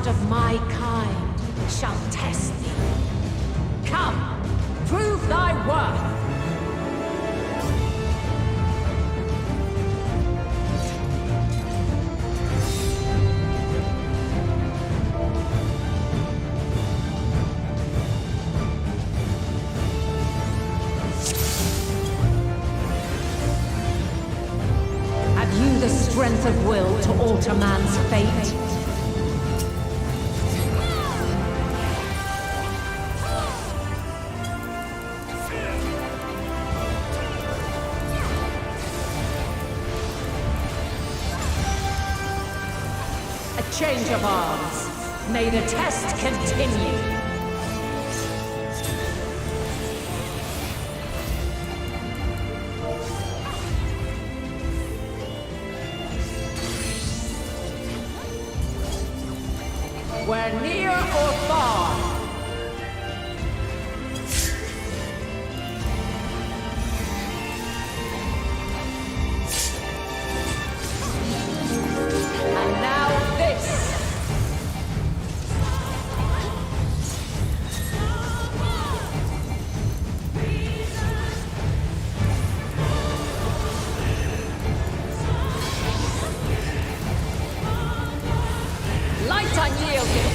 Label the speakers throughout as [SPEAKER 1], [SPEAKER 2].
[SPEAKER 1] last of my kind shall test thee. Come, prove thy worth! The strength of will to alter man's fate. A change of arms. May the test continue. We're near or far. And now this. Light unyielding.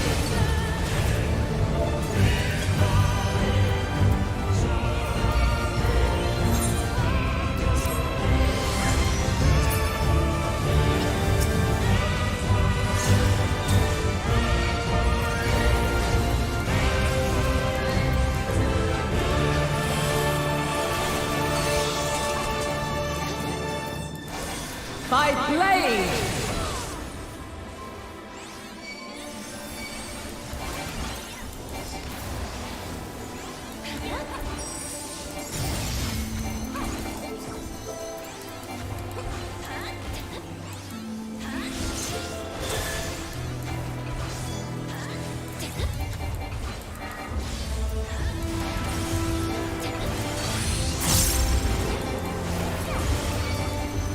[SPEAKER 1] By blade!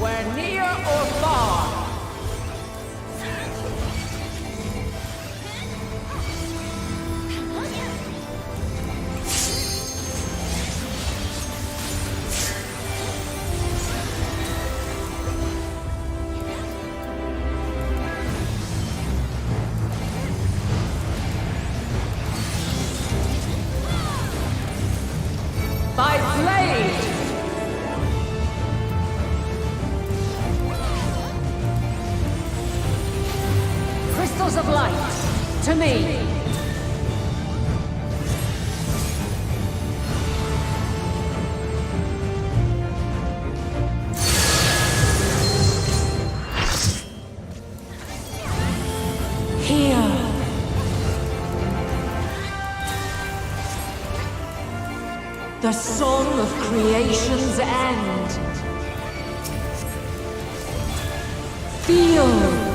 [SPEAKER 1] We're near or far. By blade! Crystals of light, to me! Here! The song of creation's end. Feel!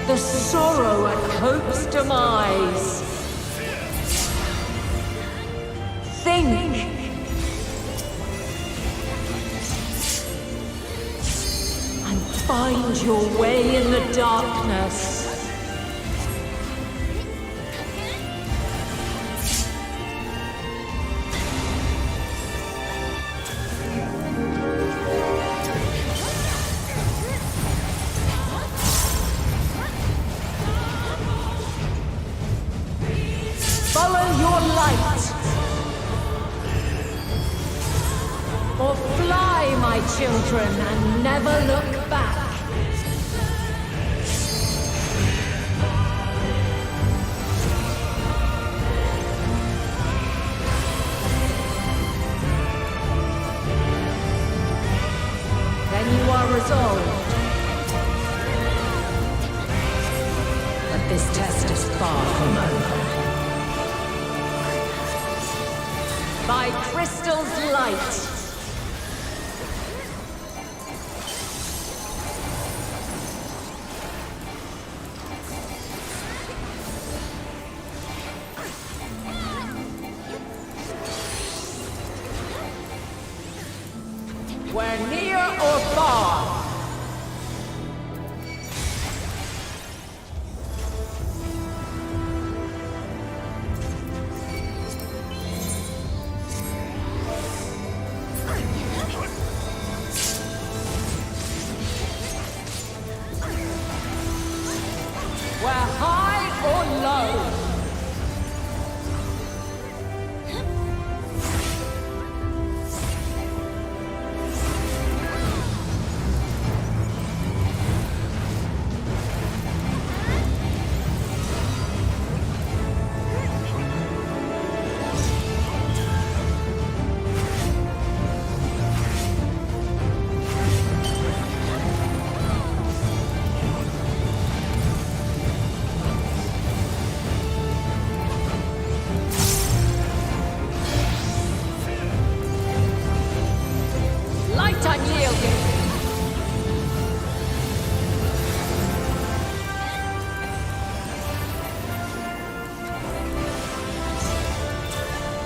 [SPEAKER 1] The sorrow at hope's demise. Think! And find your way in the darkness. Follow your light! Or fly, my children, and never look back! Then you are resolved. But this test is far from over. By Crystal's light. We're near or far.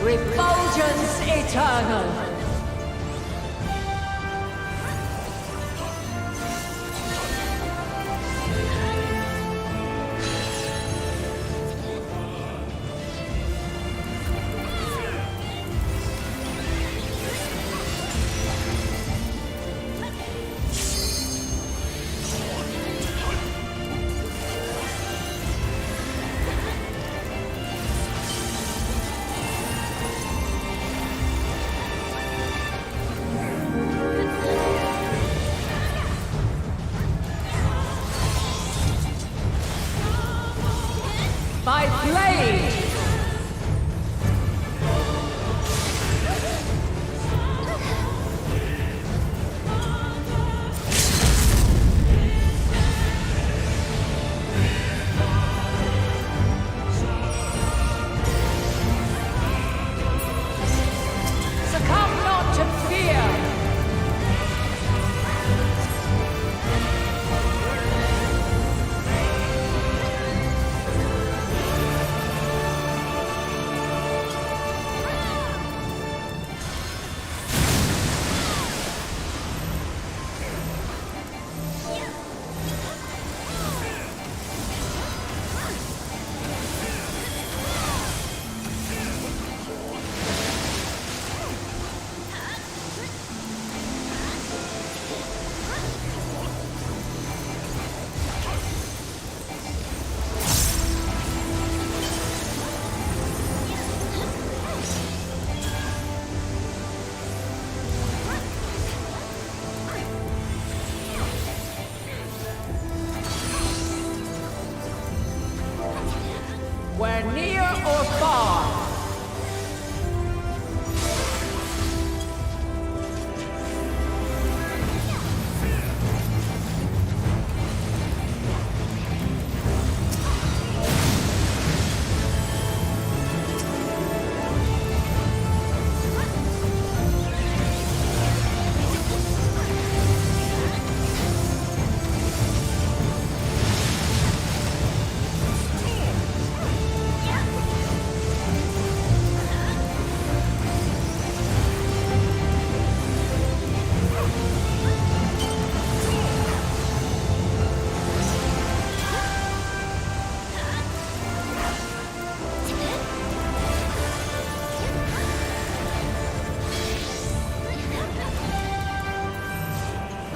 [SPEAKER 1] Refulgence eternal. By blade! Succumb not to fear! Where near or far.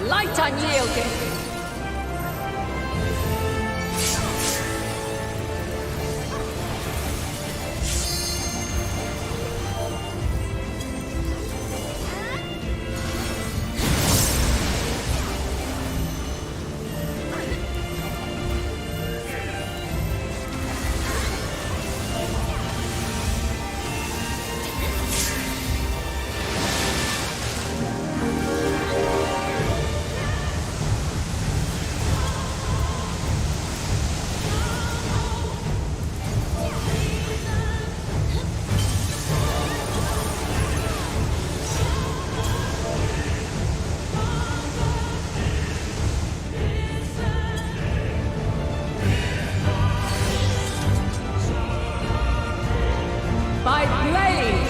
[SPEAKER 1] Light unyielding. By blade!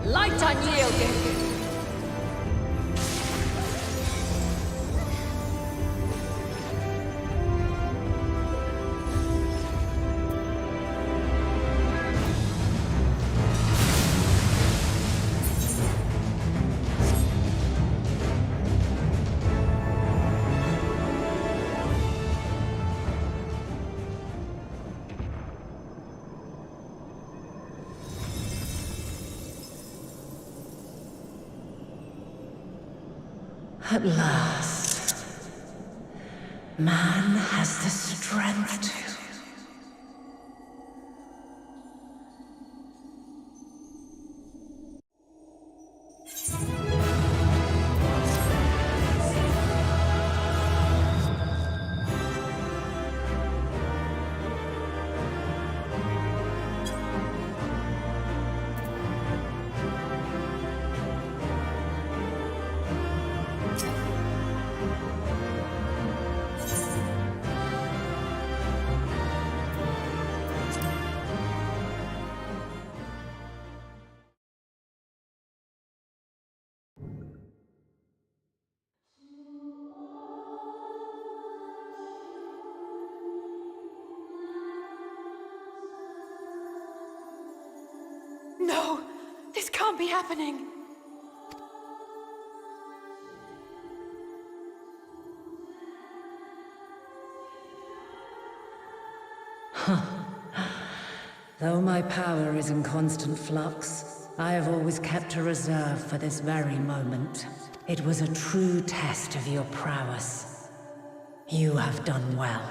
[SPEAKER 1] Light unyielding.
[SPEAKER 2] At last, man has the strength to.
[SPEAKER 1] No! This can't be happening!
[SPEAKER 2] Though my power is in constant flux, I have always kept a reserve for this very moment. It was a true test of your prowess. You have done well.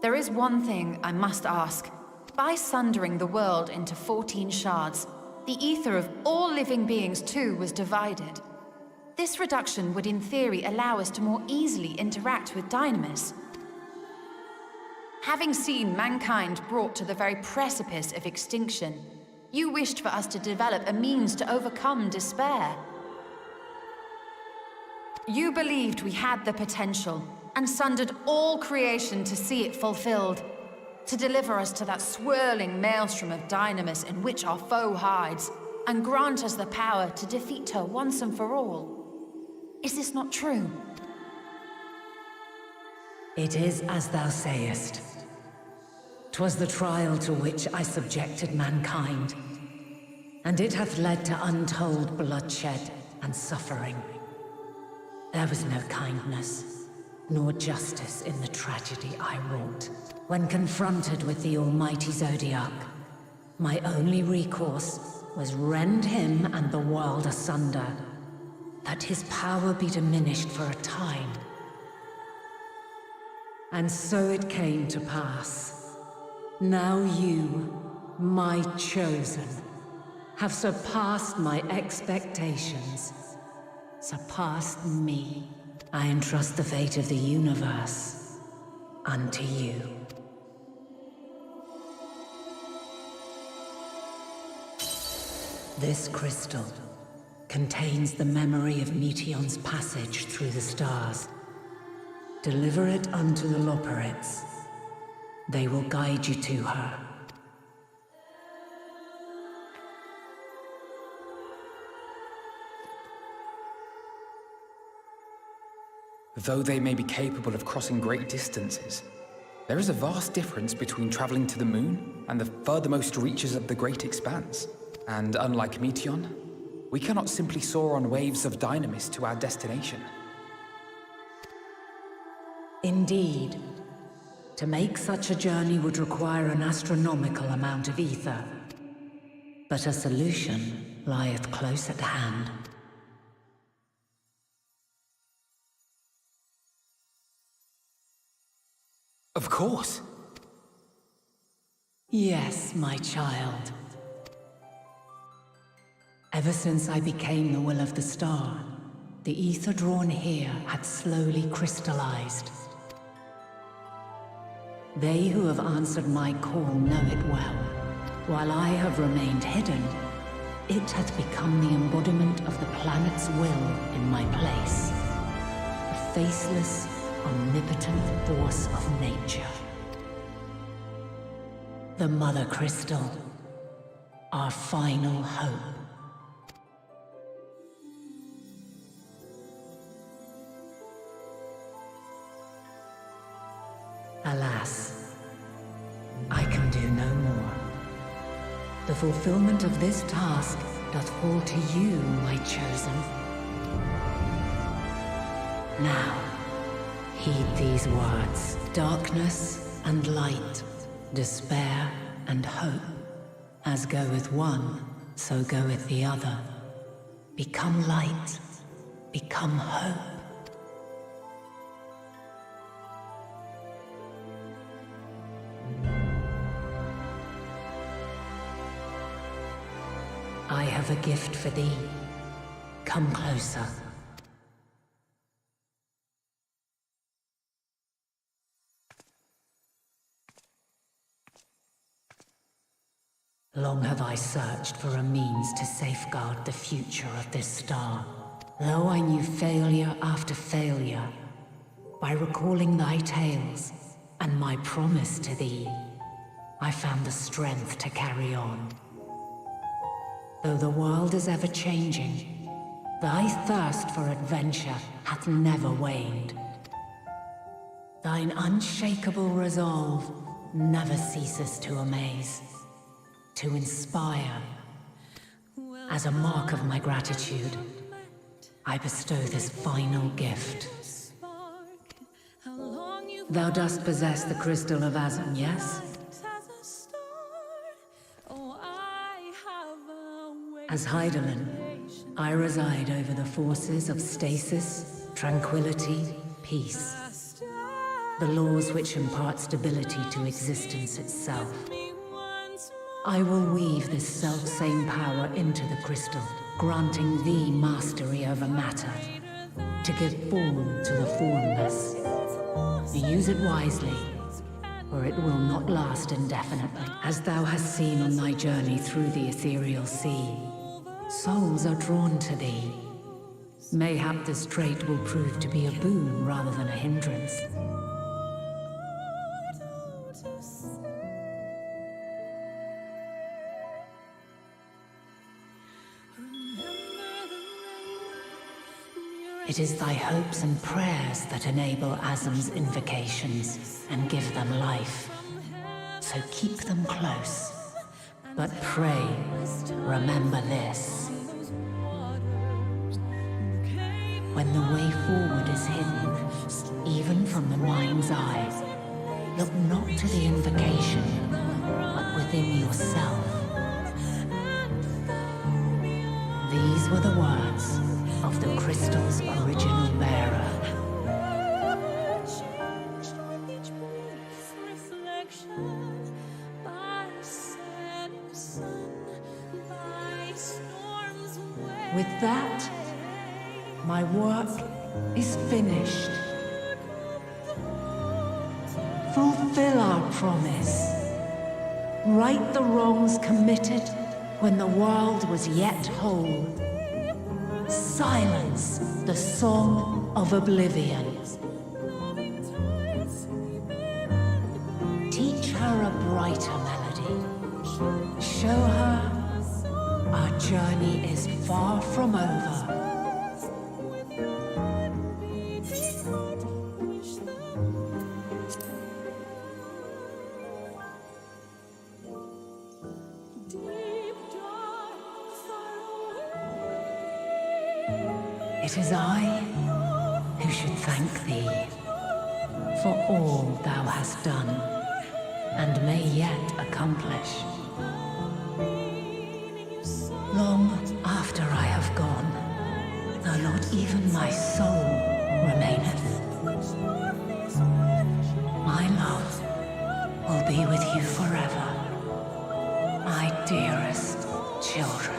[SPEAKER 3] There is one thing I must ask. By sundering the world into 14 shards, the ether of all living beings too was divided. This reduction would in theory allow us to more easily interact with Dynamis. Having seen mankind brought to the very precipice of extinction, you wished for us to develop a means to overcome despair. You believed we had the potential, and sundered all creation to see it fulfilled, to deliver us to that swirling maelstrom of Dynamis in which our foe hides, and grant us the power to defeat her once and for all. Is this not true?
[SPEAKER 2] It is as thou sayest. 'Twas the trial to which I subjected mankind, and it hath led to untold bloodshed and suffering. There was no kindness, nor justice in the tragedy I wrought. When confronted with the almighty Zodiac, my only recourse was rend him and the world asunder, that his power be diminished for a time. And so it came to pass. Now you, my chosen, have surpassed my expectations, surpassed me. I entrust the fate of the universe unto you. This crystal contains the memory of Meteion's passage through the stars. Deliver it unto the Loperids. They will guide you to her.
[SPEAKER 4] Though they may be capable of crossing great distances, there is a vast difference between traveling to the moon and the furthermost reaches of the great expanse. And unlike Meteion, we cannot simply soar on waves of Dynamis to our destination.
[SPEAKER 2] Indeed. To make such a journey would require an astronomical amount of ether. But a solution lieth close at hand.
[SPEAKER 4] Of course.
[SPEAKER 2] Yes, my child. Ever since I became the will of the star, the ether drawn here had slowly crystallized. They who have answered my call know it well. While I have remained hidden, it hath become the embodiment of the planet's will in my place. A faceless, omnipotent force of nature. The Mothercrystal, our final hope. Alas, I can do no more. The fulfillment of this task doth fall to you, my chosen. Now, heed these words. Darkness and light, despair and hope. As goeth one, so goeth the other. Become light become hope. I have a gift for thee. Come closer. Long have I searched for a means to safeguard the future of this star. Though I knew failure after failure, by recalling thy tales and my promise to thee, I found the strength to carry on. Though the world is ever changing, thy thirst for adventure hath never waned. Thine unshakable resolve never ceases to amaze, to inspire. As a mark of my gratitude, I bestow this final gift. Thou dost possess the Crystal of Azum, yes? As Heidelin, I reside over the forces of stasis, tranquility, peace. The laws which impart stability to existence itself. I will weave this self-same power into the crystal, granting thee mastery over matter, to give form to the formless. Use it wisely, or it will not last indefinitely. As thou hast seen on thy journey through the ethereal sea, souls are drawn to thee. Mayhap this trait will prove to be a boon rather than a hindrance. It is thy hopes and prayers that enable Azum's invocations and give them life. So keep them close. But pray, remember this. When the way forward is hidden, even from the mind's eye, look not to the invocation, but within yourself. These were the words of the crystal's original bearer. With that, my work is finished. Fulfill our promise. Right the wrongs committed when the world was yet whole. Silence the song of oblivion. Teach her a brighter melody. Show her our journey is far from over. It is I who should thank thee for all thou hast done and may yet accomplish. Long after I have gone, though not even my soul remaineth, my love will be with you forever, my dearest children.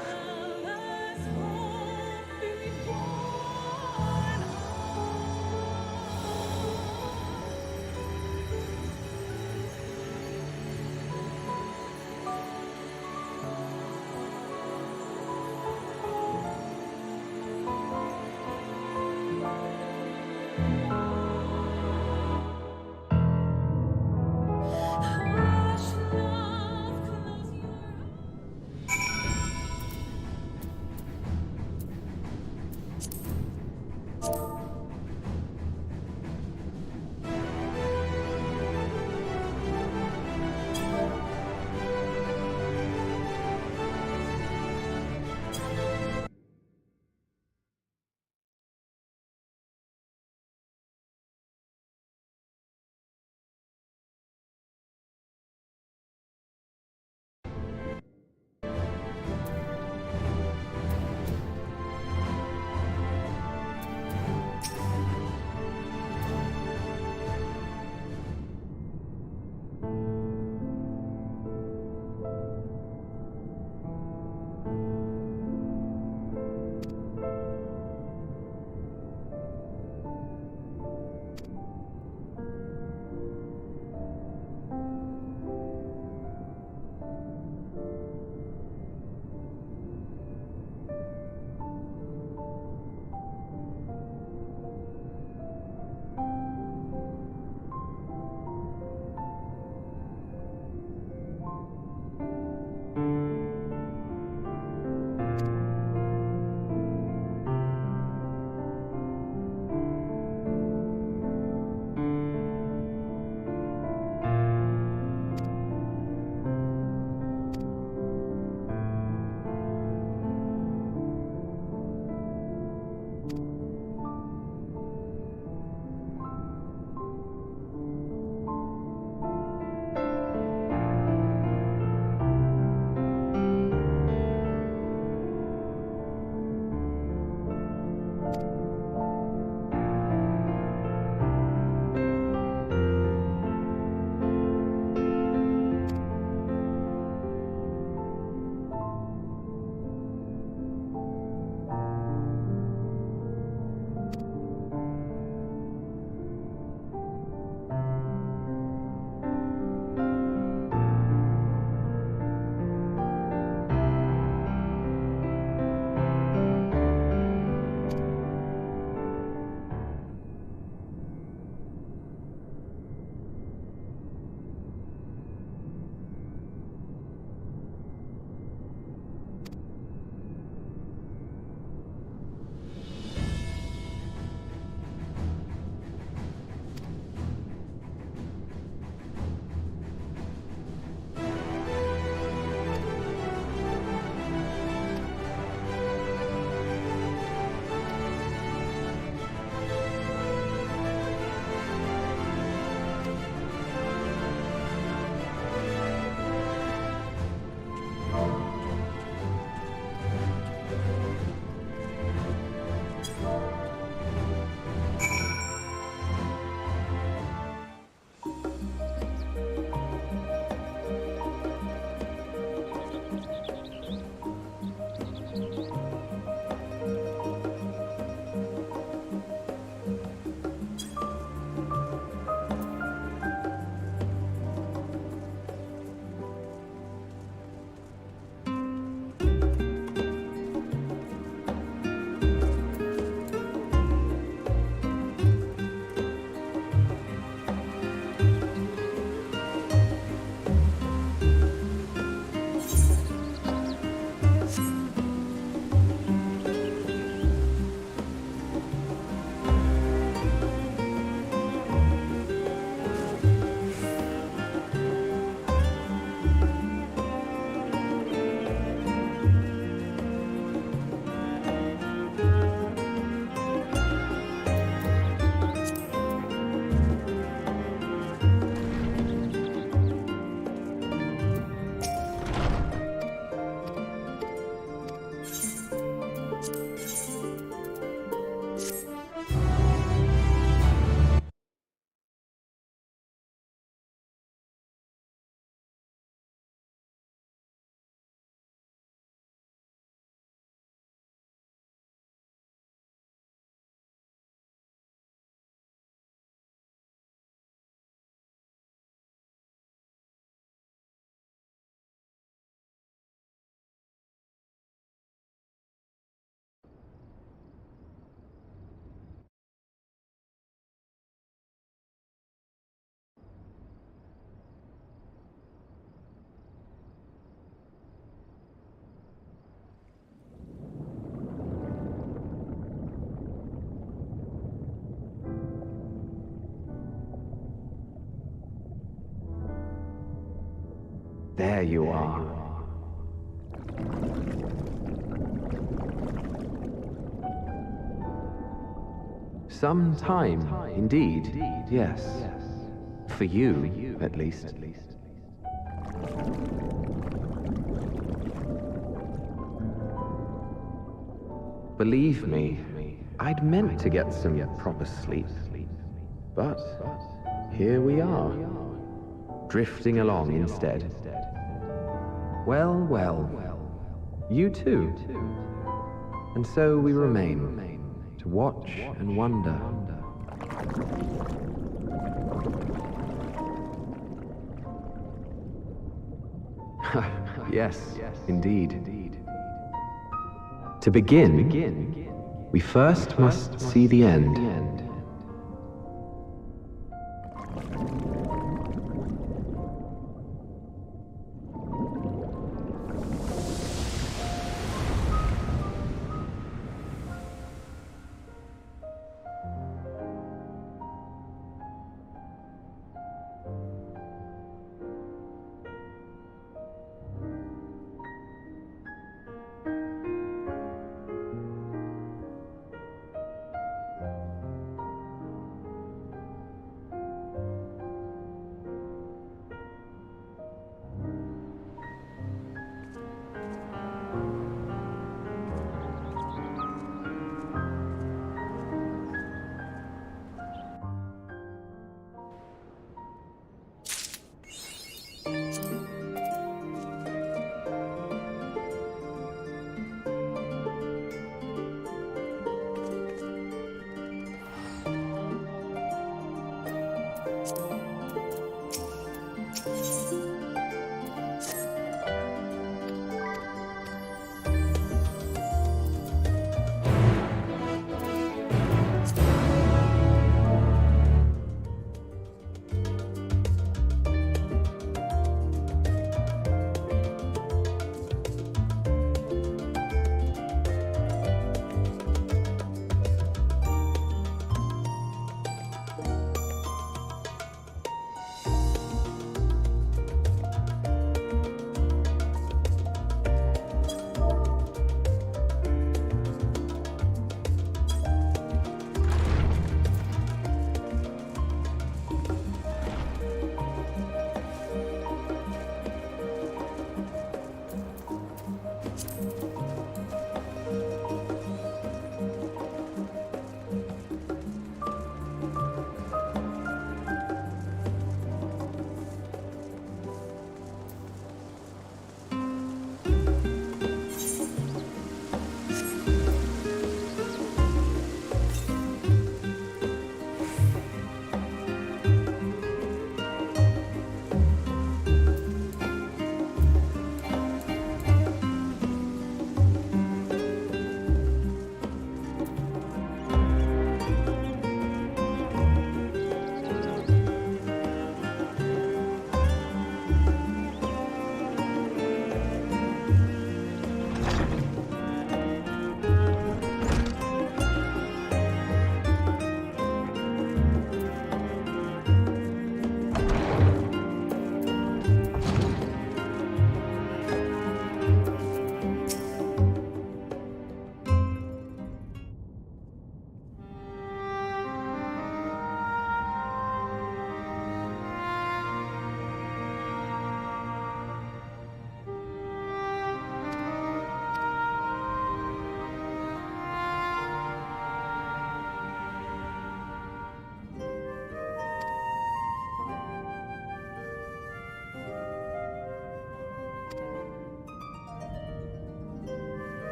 [SPEAKER 5] There you are. Some time, indeed, yes. For you, at least. Believe me, I'd meant to get some proper sleep. But here we are, drifting along instead. Well, well, you too. And so we remain, to watch and wonder. Yes, indeed. To begin, we first must see the end.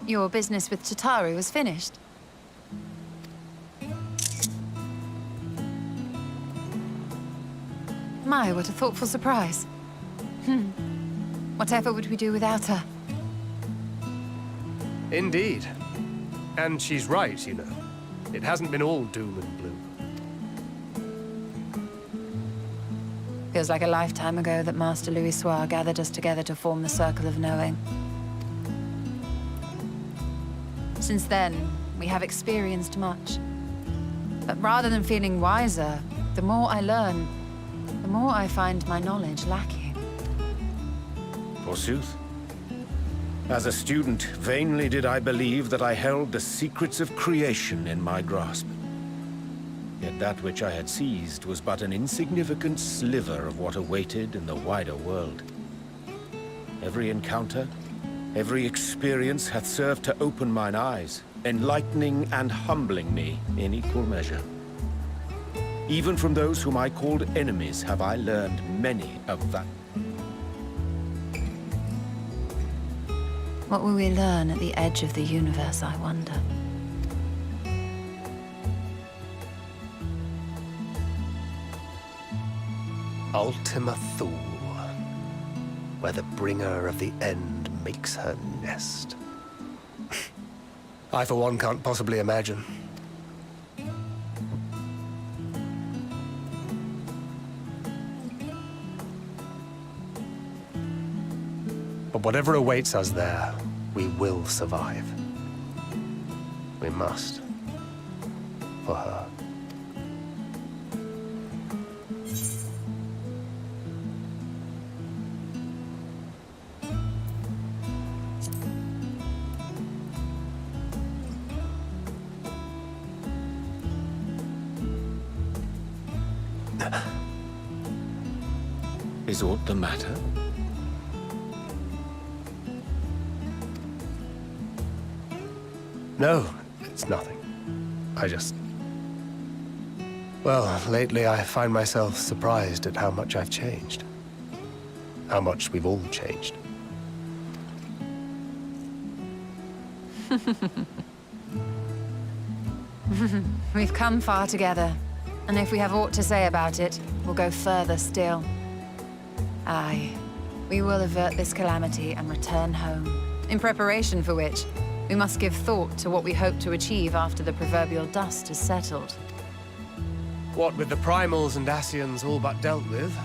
[SPEAKER 3] Your business with Chitauri was finished. My, what a thoughtful surprise. Whatever would we do without her?
[SPEAKER 6] Indeed. And she's right, you know. It hasn't been all doom and gloom.
[SPEAKER 3] Feels like a lifetime ago that Master Louis Soir gathered us together to form the Circle of Knowing. Since then, we have experienced much. But rather than feeling wiser, the more I learn, the more I find my knowledge lacking.
[SPEAKER 7] Forsooth. As a student, vainly did I believe that I held the secrets of creation in my grasp. Yet that which I had seized was but an insignificant sliver of what awaited in the wider world. Every encounter, every experience hath served to open mine eyes, enlightening and humbling me in equal measure. Even from those whom I called enemies have I learned many of that.
[SPEAKER 3] What will we learn at the edge of the universe, I wonder?
[SPEAKER 6] Ultima Thule, where the bringer of the end makes her nest. I, for one, can't possibly imagine. But whatever awaits us there, we will survive. We must. For her.
[SPEAKER 7] Is aught the matter?
[SPEAKER 6] No, it's nothing. I just... Well, lately I find myself surprised at how much I've changed. How much we've all changed.
[SPEAKER 3] We've come far together, and if we have aught to say about it, we'll go further still. Aye, we will avert this calamity and return home, in preparation for which, we must give thought to what we hope to achieve after the proverbial dust has settled.
[SPEAKER 6] What with the primals and Ascians all but dealt with,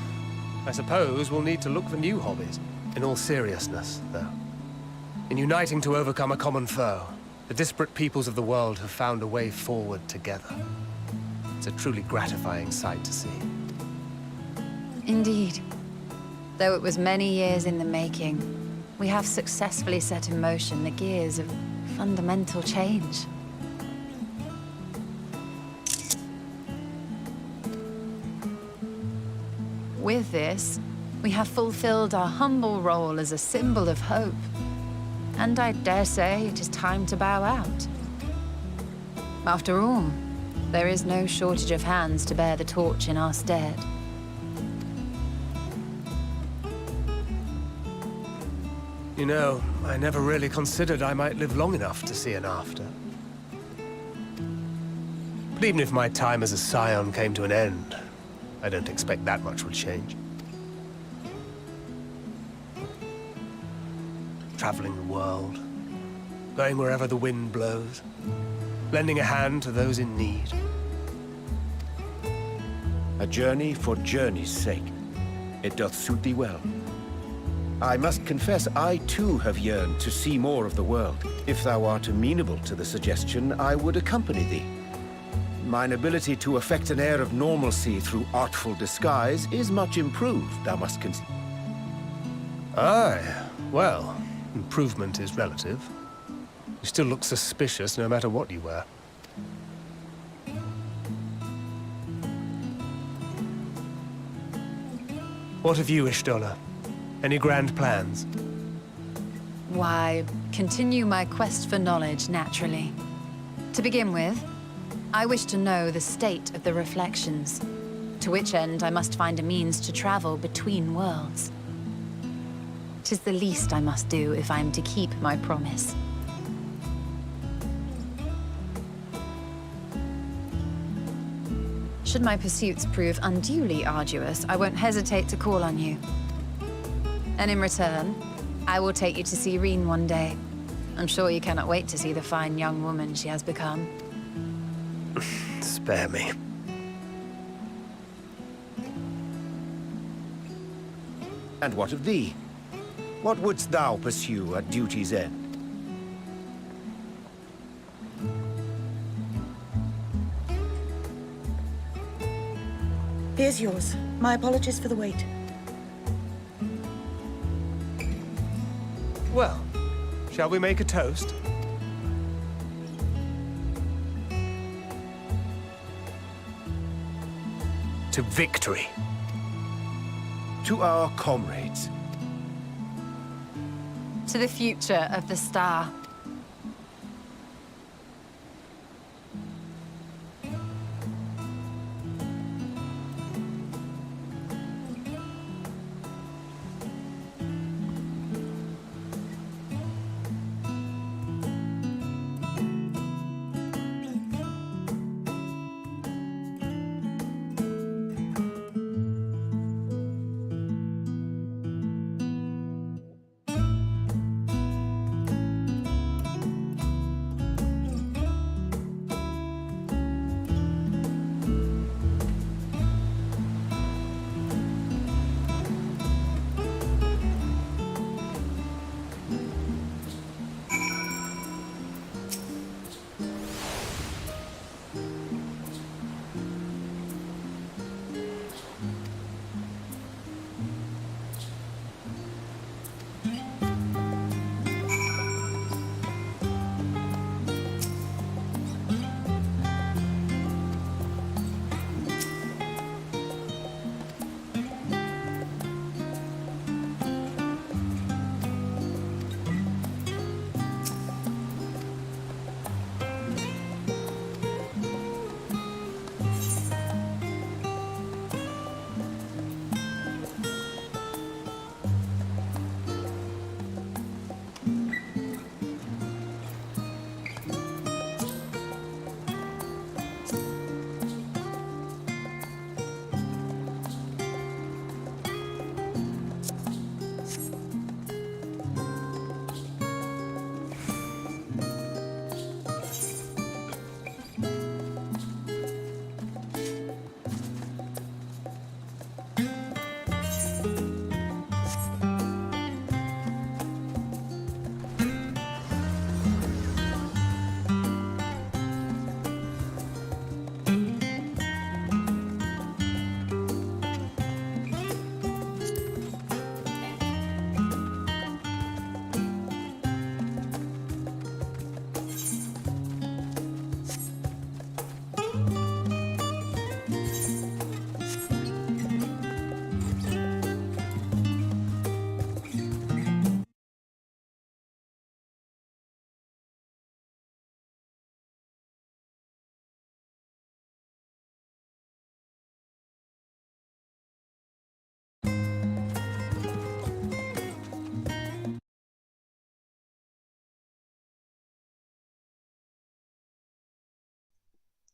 [SPEAKER 6] I suppose we'll need to look for new hobbies. In all seriousness, though. In uniting to overcome a common foe, the disparate peoples of the world have found a way forward together. It's a truly gratifying sight to see.
[SPEAKER 3] Indeed. Though it was many years in the making, we have successfully set in motion the gears of fundamental change. With this, we have fulfilled our humble role as a symbol of hope. And I dare say it is time to bow out. After all, there is no shortage of hands to bear the torch in our stead.
[SPEAKER 6] You know, I never really considered I might live long enough to see an after. But even if my time as a scion came to an end, I don't expect that much will change. Traveling the world, going wherever the wind blows, lending a hand to those in need.
[SPEAKER 7] A journey for journey's sake. It doth suit thee well. I must confess, I too have yearned to see more of the world. If thou art amenable to the suggestion, I would accompany thee. Mine ability to affect an air of normalcy through artful disguise is much improved, thou must consider.
[SPEAKER 6] Aye, well, improvement is relative. You still look suspicious no matter what you wear. What of you, Ishtola? Any grand plans?
[SPEAKER 3] Why, continue my quest for knowledge, naturally. To begin with, I wish to know the state of the reflections, to which end I must find a means to travel between worlds. 'Tis the least I must do if I am to keep my promise. Should my pursuits prove unduly arduous, I won't hesitate to call on you. And in return, I will take you to see Reen one day. I'm sure you cannot wait to see the fine young woman she has become.
[SPEAKER 6] Spare me.
[SPEAKER 7] And what of thee? What wouldst thou pursue at duty's end?
[SPEAKER 8] Here's yours. My apologies for the wait.
[SPEAKER 6] Well, shall we make a toast? To victory.
[SPEAKER 7] To our comrades.
[SPEAKER 3] To the future of the Star.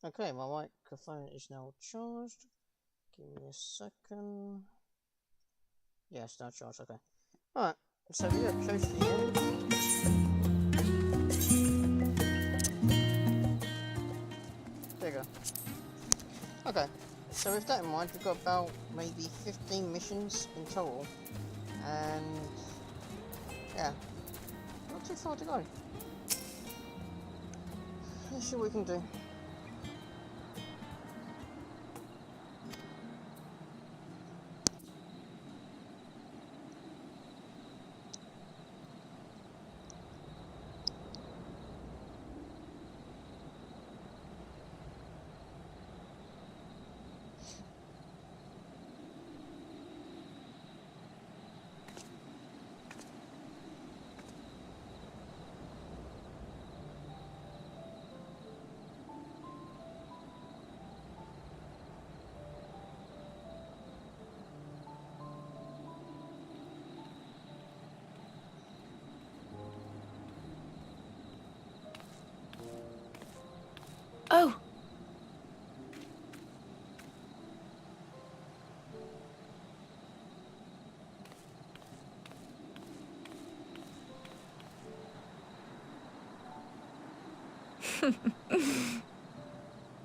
[SPEAKER 9] Okay, my microphone is now charged. Give me a second. Yeah, it's now charged, okay. Alright, so we got close to the end. There you go. Okay, so with that in mind, we've got about maybe 15 missions in total. And yeah, not too far to go. Let's see what we can do.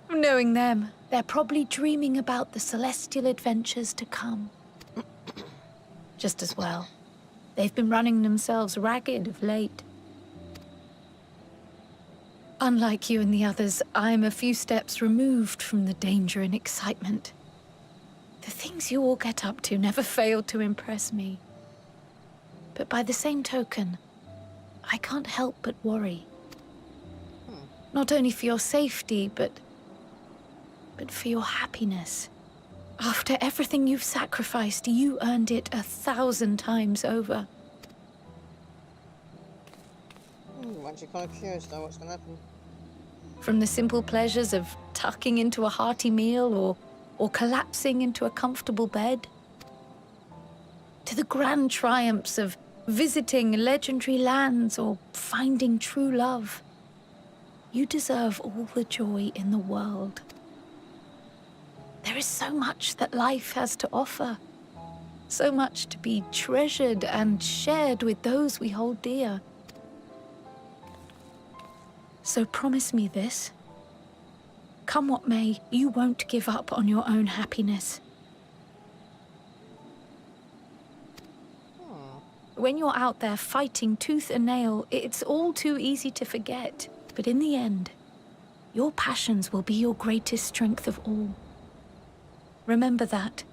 [SPEAKER 10] Knowing them, they're probably dreaming about the celestial adventures to come. Just as well. They've been running themselves ragged of late. Unlike you and the others, I'm a few steps removed from the danger and excitement. The things you all get up to never fail to impress me. But by the same token, I can't help but worry. Not only for your safety, but for your happiness. After everything you've sacrificed, you earned it 1,000 times over.
[SPEAKER 9] I'm actually kind of curious though what's going to happen.
[SPEAKER 10] From the simple pleasures of tucking into a hearty meal or collapsing into a comfortable bed, to the grand triumphs of visiting legendary lands or finding true love. You deserve all the joy in the world. There is so much that life has to offer. So much to be treasured and shared with those we hold dear. So promise me this. Come what may, you won't give up on your own happiness. When you're out there fighting tooth and nail, it's all too easy to forget. But in the end, your passions will be your greatest strength of all. Remember that.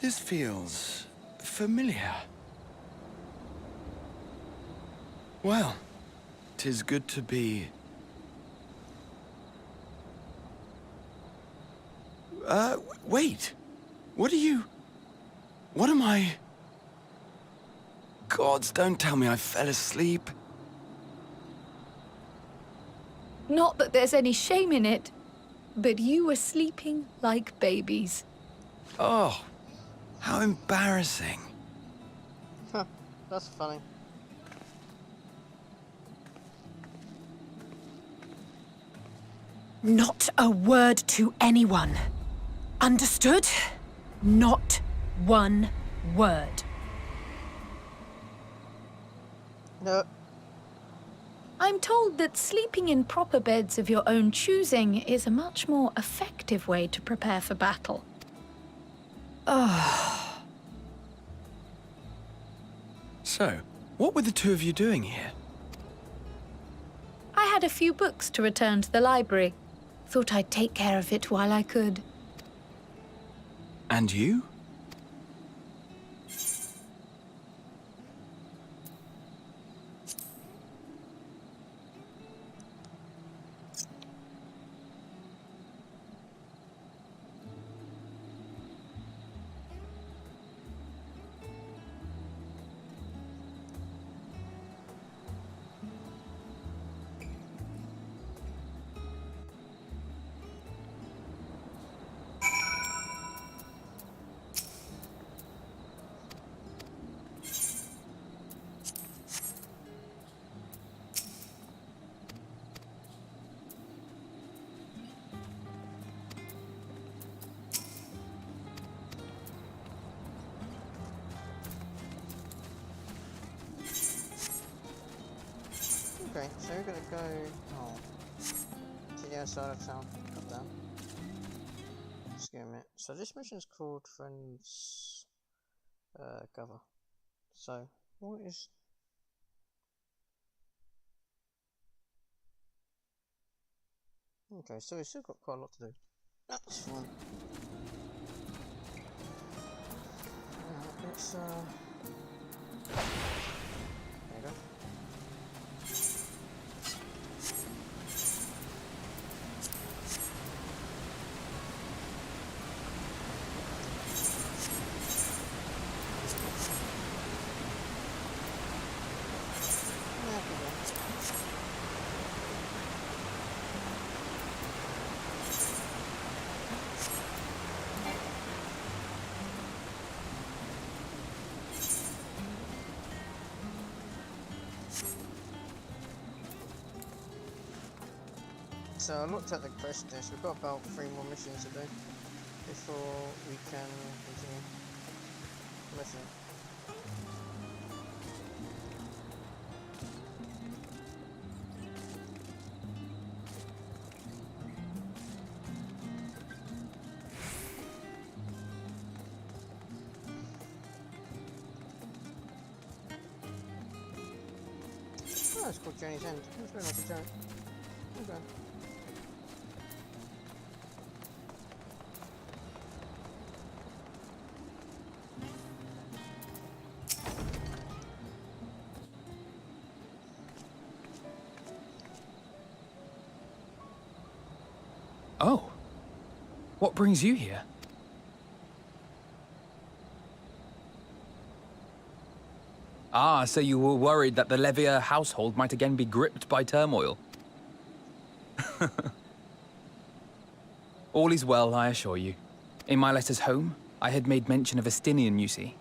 [SPEAKER 11] This feels familiar. Well, 'tis good to be... wait. What am I... Gods, don't tell me I fell asleep.
[SPEAKER 10] Not that there's any shame in it, but you were sleeping like babies.
[SPEAKER 11] Oh, how embarrassing.
[SPEAKER 9] Huh, that's funny.
[SPEAKER 1] Not a word to anyone. Understood? Not one word.
[SPEAKER 9] No.
[SPEAKER 10] I'm told that sleeping in proper beds of your own choosing is a much more effective way to prepare for battle.
[SPEAKER 11] So, what were the two of you doing here?
[SPEAKER 10] I had a few books to return to the library. Thought I'd take care of it while I could.
[SPEAKER 11] And you?
[SPEAKER 9] Okay, so we're gonna go to the other side of town. Up down. Just give me a minute. So this mission's called Friends Cover. So what is okay, so we've still got quite a lot to do. That's fine. Let's there you go. so I looked at the quest list. We've got about 3 more missions to do before we can continue. Listen. Oh, it's called Journey's End. It's very like a joke. Okay.
[SPEAKER 4] Oh. What brings you here? Ah, so you were worried that the Levier household might again be gripped by turmoil. All is well, I assure you. In my letters home, I had made mention of Estinian, you see.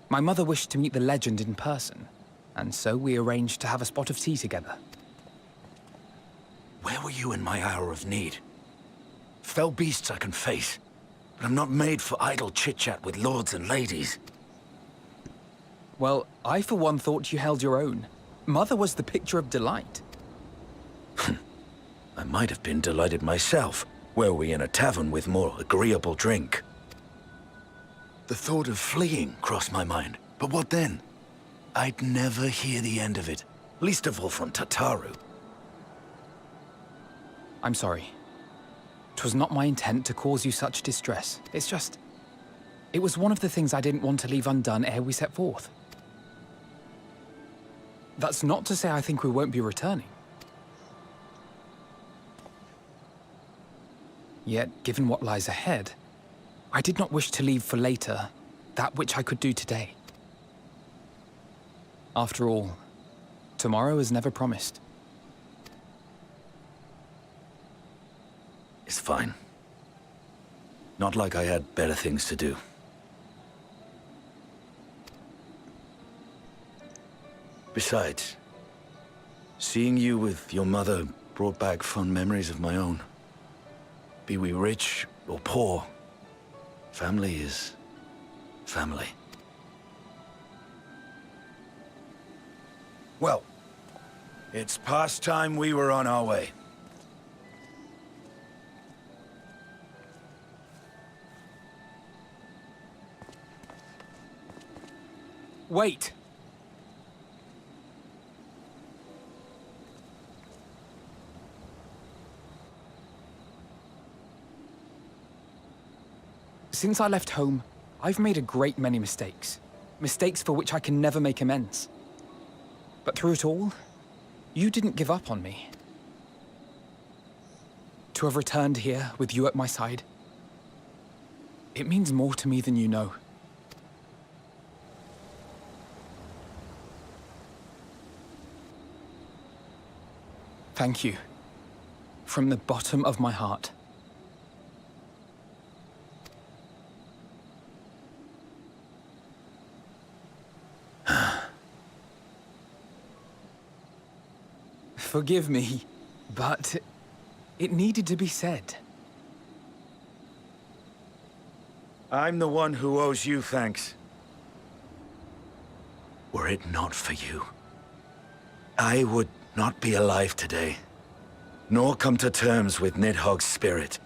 [SPEAKER 4] My mother wished to meet the legend in person, and so we arranged to have a spot of tea together.
[SPEAKER 7] Where were you in my hour of need? Fell beasts I can face, but I'm not made for idle chit-chat with lords and ladies.
[SPEAKER 4] Well, I for one thought you held your own. Mother was the picture of delight.
[SPEAKER 7] I might have been delighted myself, were we in a tavern with more agreeable drink. The thought of fleeing crossed my mind, but what then? I'd never hear the end of it, least of all from Tataru.
[SPEAKER 4] I'm sorry. 'Twas not my intent to cause you such distress. It's just... It was one of the things I didn't want to leave undone ere we set forth. That's not to say I think we won't be returning. Yet, given what lies ahead, I did not wish to leave for later that which I could do today. After all, tomorrow is never promised.
[SPEAKER 7] It's fine. Not like I had better things to do. Besides, seeing you with your mother brought back fond memories of my own. Be we rich or poor, family is family. Well, it's past time we were on our way.
[SPEAKER 4] Wait! Since I left home, I've made a great many mistakes. Mistakes for which I can never make amends. But through it all, you didn't give up on me. To have returned here with you at my side, it means more to me than you know. Thank you. From the bottom of my heart. Forgive me, but it needed to be said.
[SPEAKER 7] I'm the one who owes you thanks. Were it not for you, I would not be alive today, nor come to terms with Nidhogg's spirit.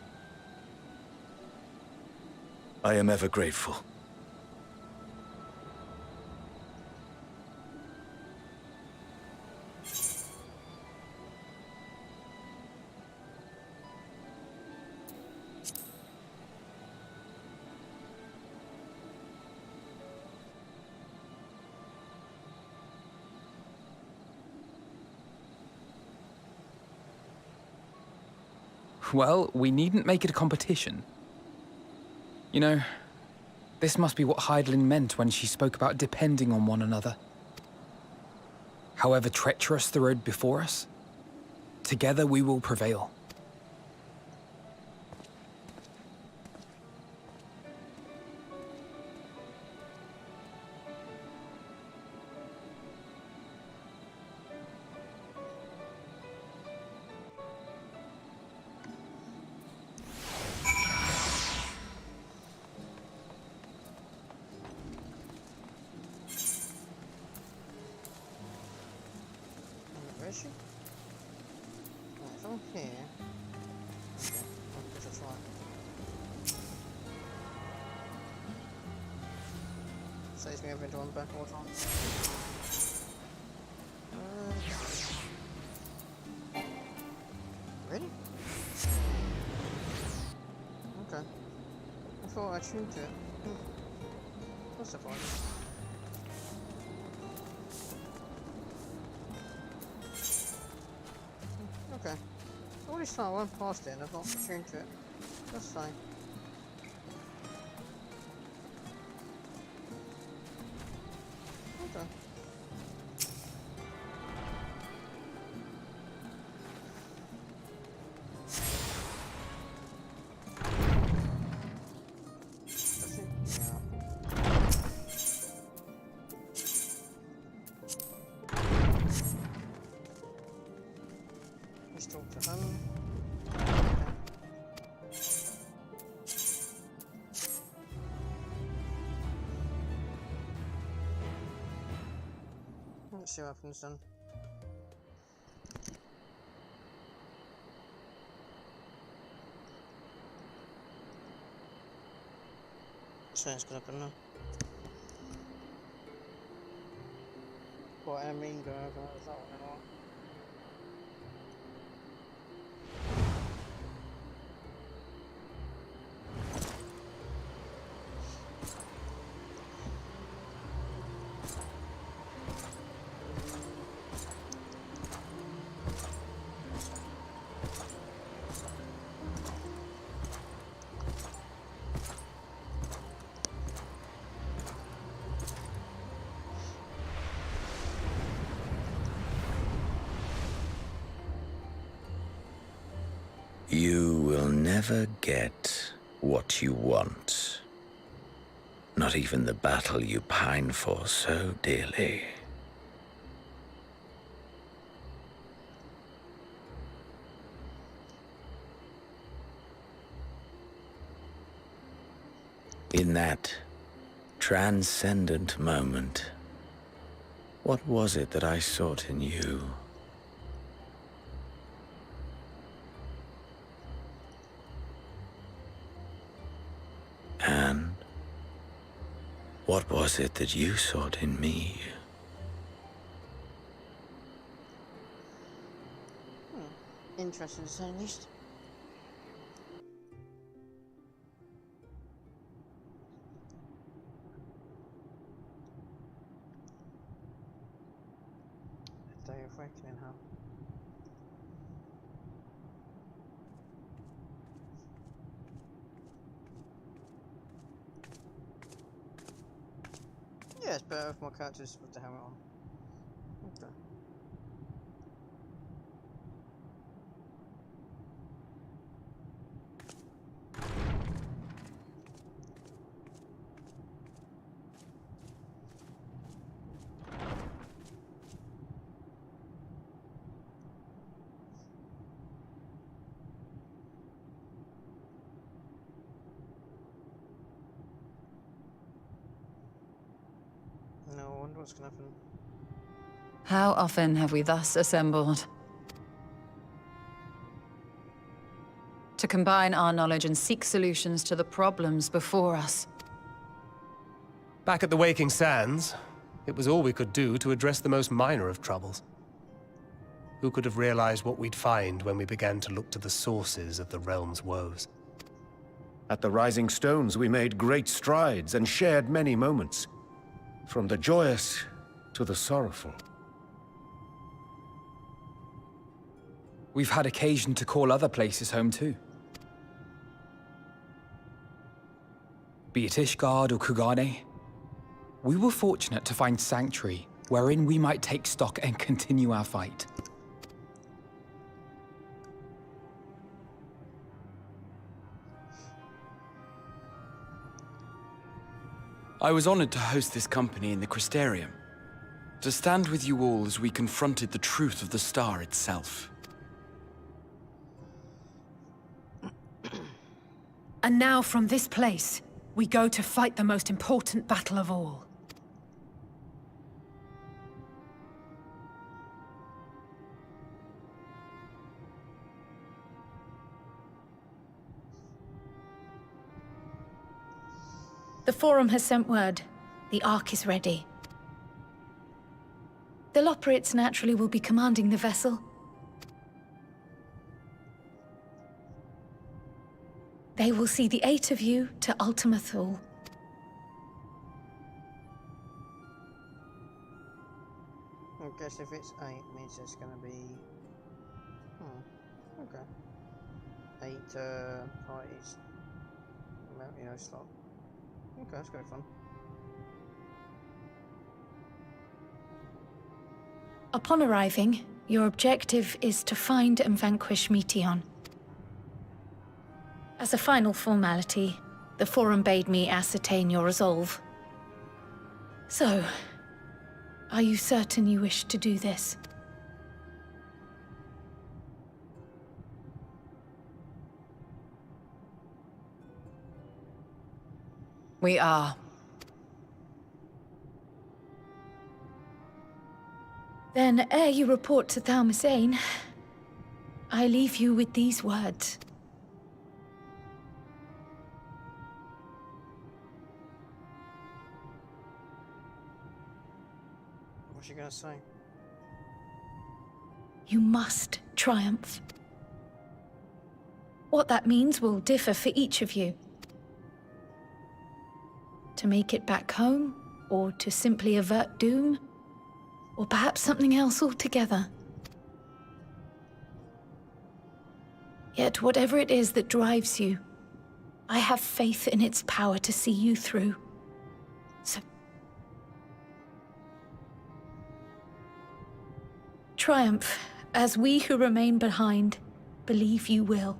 [SPEAKER 7] I am ever grateful.
[SPEAKER 4] Well, we needn't make it a competition. You know, this must be what Hydaelyn meant when she spoke about depending on one another. However treacherous the road before us, together we will prevail.
[SPEAKER 9] Where is she? Right, if I'm here... Okay, I guess that's right. Saves me having to run back all the time. Really? Okay. I thought I tuned to it. That's surprising. Okay. All this time I went past it and I've not tuned to it. That's fine. Okay. That's it? Yeah. Let's talk to him. Let's see what happens then. So it's gonna happen now. What I mean, go over is that one anymore.
[SPEAKER 7] You will never get what you want. Not even the battle you pine for so dearly. In that transcendent moment, what was it that I sought in you? And what was it that you sought in me?
[SPEAKER 9] Interesting to say the least. A day of reckoning, huh? Yeah, it's better if my character's with the helmet on. Okay. No, I wonder what's gonna happen.
[SPEAKER 3] How often have we thus assembled? To combine our knowledge and seek solutions to the problems before us.
[SPEAKER 6] Back at the Waking Sands, it was all we could do to address the most minor of troubles. Who could have realized what we'd find when we began to look to the sources of the realm's woes?
[SPEAKER 7] At the Rising Stones, we made great strides and shared many moments. From the joyous to the sorrowful.
[SPEAKER 4] We've had occasion to call other places home too. Be it Ishgard or Kugane, we were fortunate to find sanctuary wherein we might take stock and continue our fight.
[SPEAKER 11] I was honored to host this company in the Crystarium, to stand with you all as we confronted the truth of the star itself.
[SPEAKER 10] And now from this place, we go to fight the most important battle of all. The Forum has sent word. The Ark is ready. The Loporrits naturally will be commanding the vessel. They will see the 8 of you to Ultima Thule.
[SPEAKER 9] I guess if it's 8, means it's going to be... okay. 8 parties. Well, you know, slot. Okay, that's going to be fun.
[SPEAKER 10] Upon arriving, your objective is to find and vanquish Meteon. As a final formality, the Forum bade me ascertain your resolve. So, are you certain you wish to do this?
[SPEAKER 2] We are.
[SPEAKER 10] Then, ere you report to Thalmasane, I leave you with these words.
[SPEAKER 9] What's she going to say?
[SPEAKER 10] You must triumph. What that means will differ for each of you. To make it back home, or to simply avert doom, or perhaps something else altogether. Yet whatever it is that drives you, I have faith in its power to see you through. So triumph, as we who remain behind believe you will.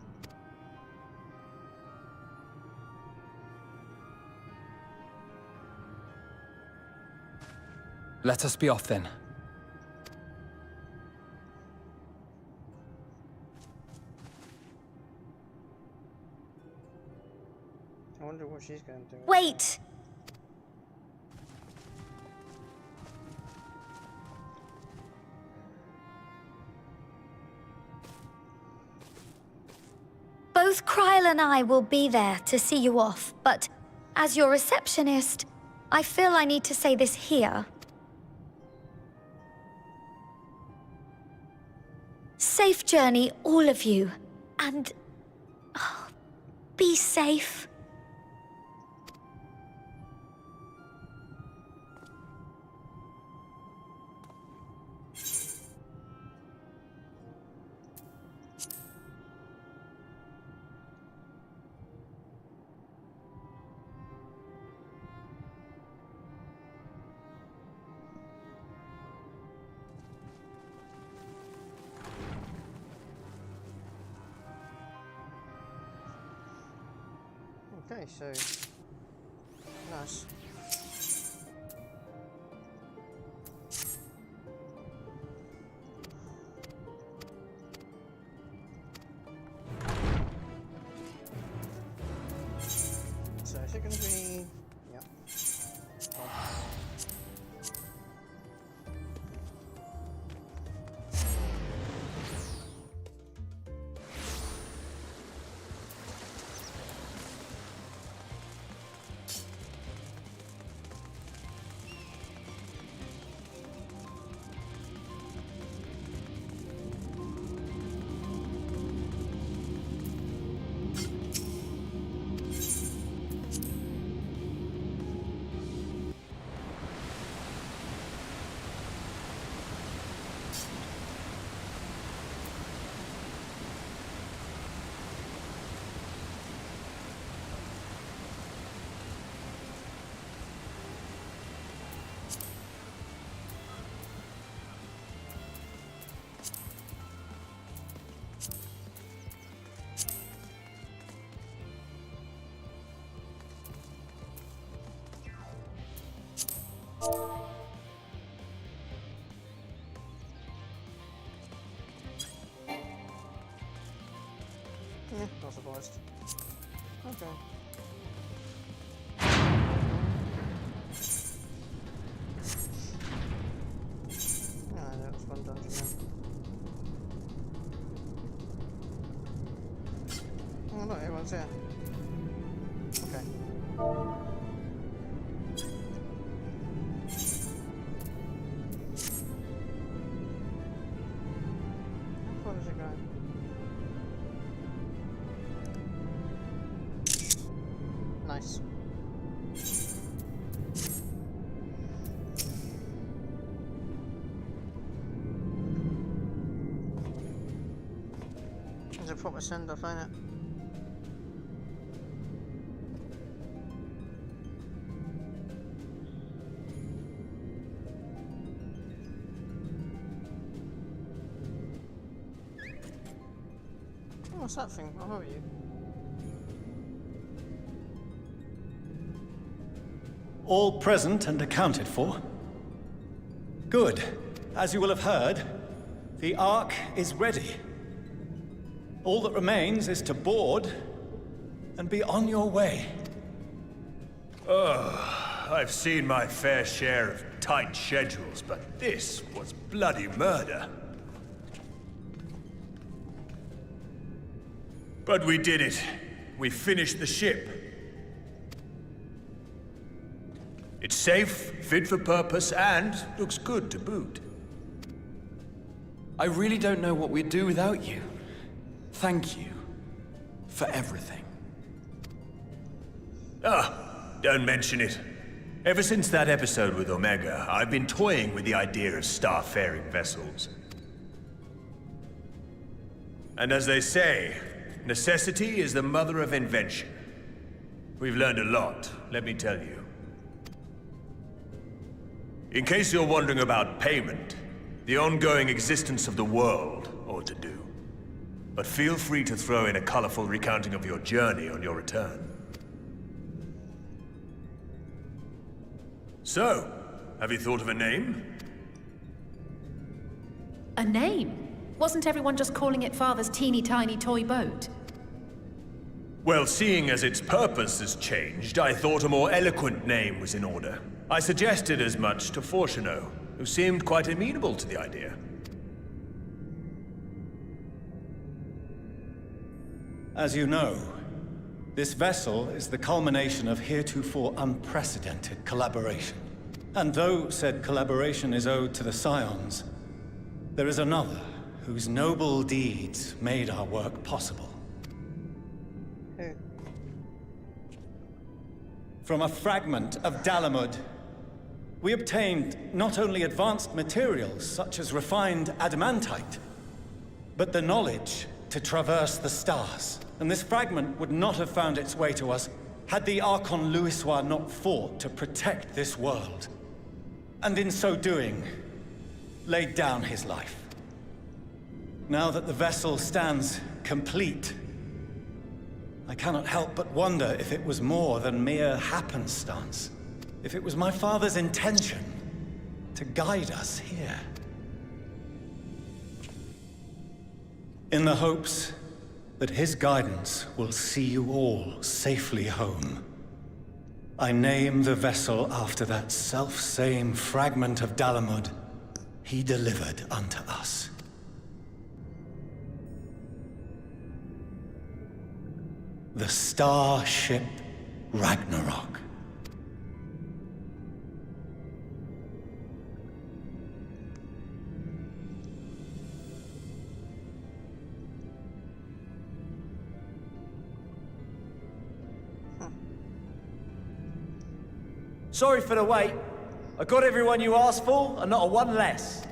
[SPEAKER 4] Let us be off then.
[SPEAKER 9] I wonder what she's going to do.
[SPEAKER 12] Wait! Both Kryl and I will be there to see you off, but as your receptionist, I feel I need to say this here. Safe journey, all of you, and be safe.
[SPEAKER 9] Okay, so... nice. So is it going to be... yeah. Yeah, not surprised. Okay. Ah, that was fun dungeon then. Oh look, everyone's here. Okay. was it going? Nice. It's a proper send-off, ain't it? What's that thing? Oh, who are you?
[SPEAKER 13] All present and accounted for? Good. As you will have heard, the Ark is ready. All that remains is to board and be on your way.
[SPEAKER 14] Oh, I've seen my fair share of tight schedules, but this was bloody murder. But we did it. We finished the ship. It's safe, fit for purpose, and looks good to boot.
[SPEAKER 11] I really don't know what we'd do without you. Thank you for everything.
[SPEAKER 14] Ah, don't mention it. Ever since that episode with Omega, I've been toying with the idea of starfaring vessels. And as they say, necessity is the mother of invention. We've learned a lot, let me tell you. In case you're wondering about payment, the ongoing existence of the world ought to do. But feel free to throw in a colorful recounting of your journey on your return. So, have you thought of a name?
[SPEAKER 3] A name? Wasn't everyone just calling it Father's teeny tiny toy boat?
[SPEAKER 14] Well, seeing as its purpose has changed, I thought a more eloquent name was in order. I suggested as much to Fortuno, who seemed quite amenable to the idea.
[SPEAKER 13] As you know, this vessel is the culmination of heretofore unprecedented collaboration. And though said collaboration is owed to the Scions, there is another whose noble deeds made our work possible.
[SPEAKER 9] Who?
[SPEAKER 13] From a fragment of Dalamud, we obtained not only advanced materials such as refined adamantite, but the knowledge to traverse the stars. And this fragment would not have found its way to us had the Archon Louisoix not fought to protect this world. And in so doing, laid down his life. Now that the vessel stands complete, I cannot help but wonder if it was more than mere happenstance. If it was my father's intention to guide us here. In the hopes that his guidance will see you all safely home, I name the vessel after that self-same fragment of Dalamud he delivered unto us. The Starship Ragnarok.
[SPEAKER 15] Sorry for the wait. I got everyone you asked for, and not a one less.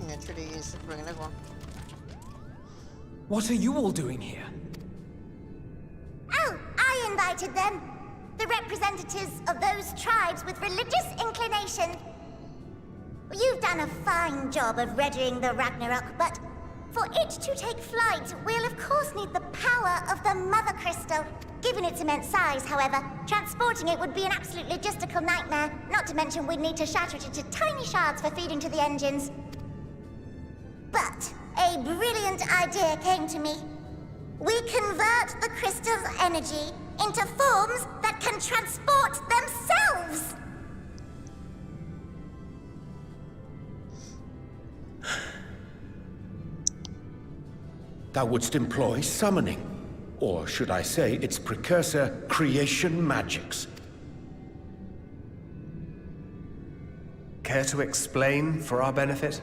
[SPEAKER 9] Yeah, it really is bringing everyone.
[SPEAKER 4] What are you all doing here?
[SPEAKER 16] Oh, I invited them. The representatives of those tribes with religious inclination. You've done a fine job of readying the Ragnarok, but for it to take flight, we'll of course need the power of the Mothercrystal. Given its immense size, however, transporting it would be an absolute logistical nightmare, not to mention we'd need to shatter it into tiny shards for feeding to the engines. But a brilliant idea came to me. We convert the crystal's energy into forms that can transport themselves!
[SPEAKER 7] Thou wouldst employ summoning, or should I say its precursor, creation magics.
[SPEAKER 6] Care to explain for our benefit?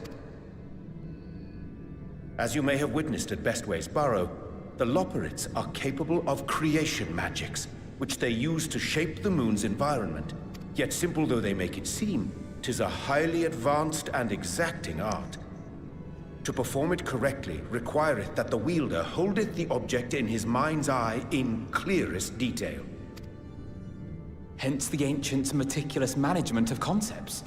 [SPEAKER 7] As you may have witnessed at Bestway's Burrow, the Loporrits are capable of creation magics, which they use to shape the moon's environment. Yet simple though they make it seem, 'tis a highly advanced and exacting art. To perform it correctly requireth that the wielder holdeth the object in his mind's eye in clearest detail.
[SPEAKER 4] Hence the ancients' meticulous management of concepts.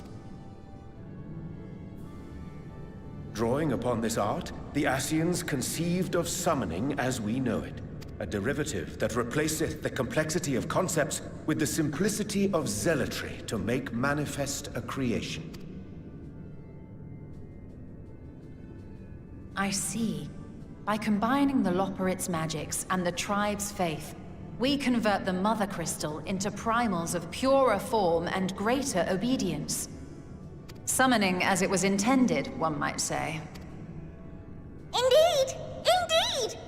[SPEAKER 7] Drawing upon this art, the Ascians conceived of summoning as we know it, a derivative that replaceth the complexity of concepts with the simplicity of zealotry to make manifest a creation.
[SPEAKER 3] I see. By combining the Loporrit's magics and the tribe's faith, we convert the Mothercrystal into primals of purer form and greater obedience. Summoning as it was intended, one might say.
[SPEAKER 16] Indeed! Indeed!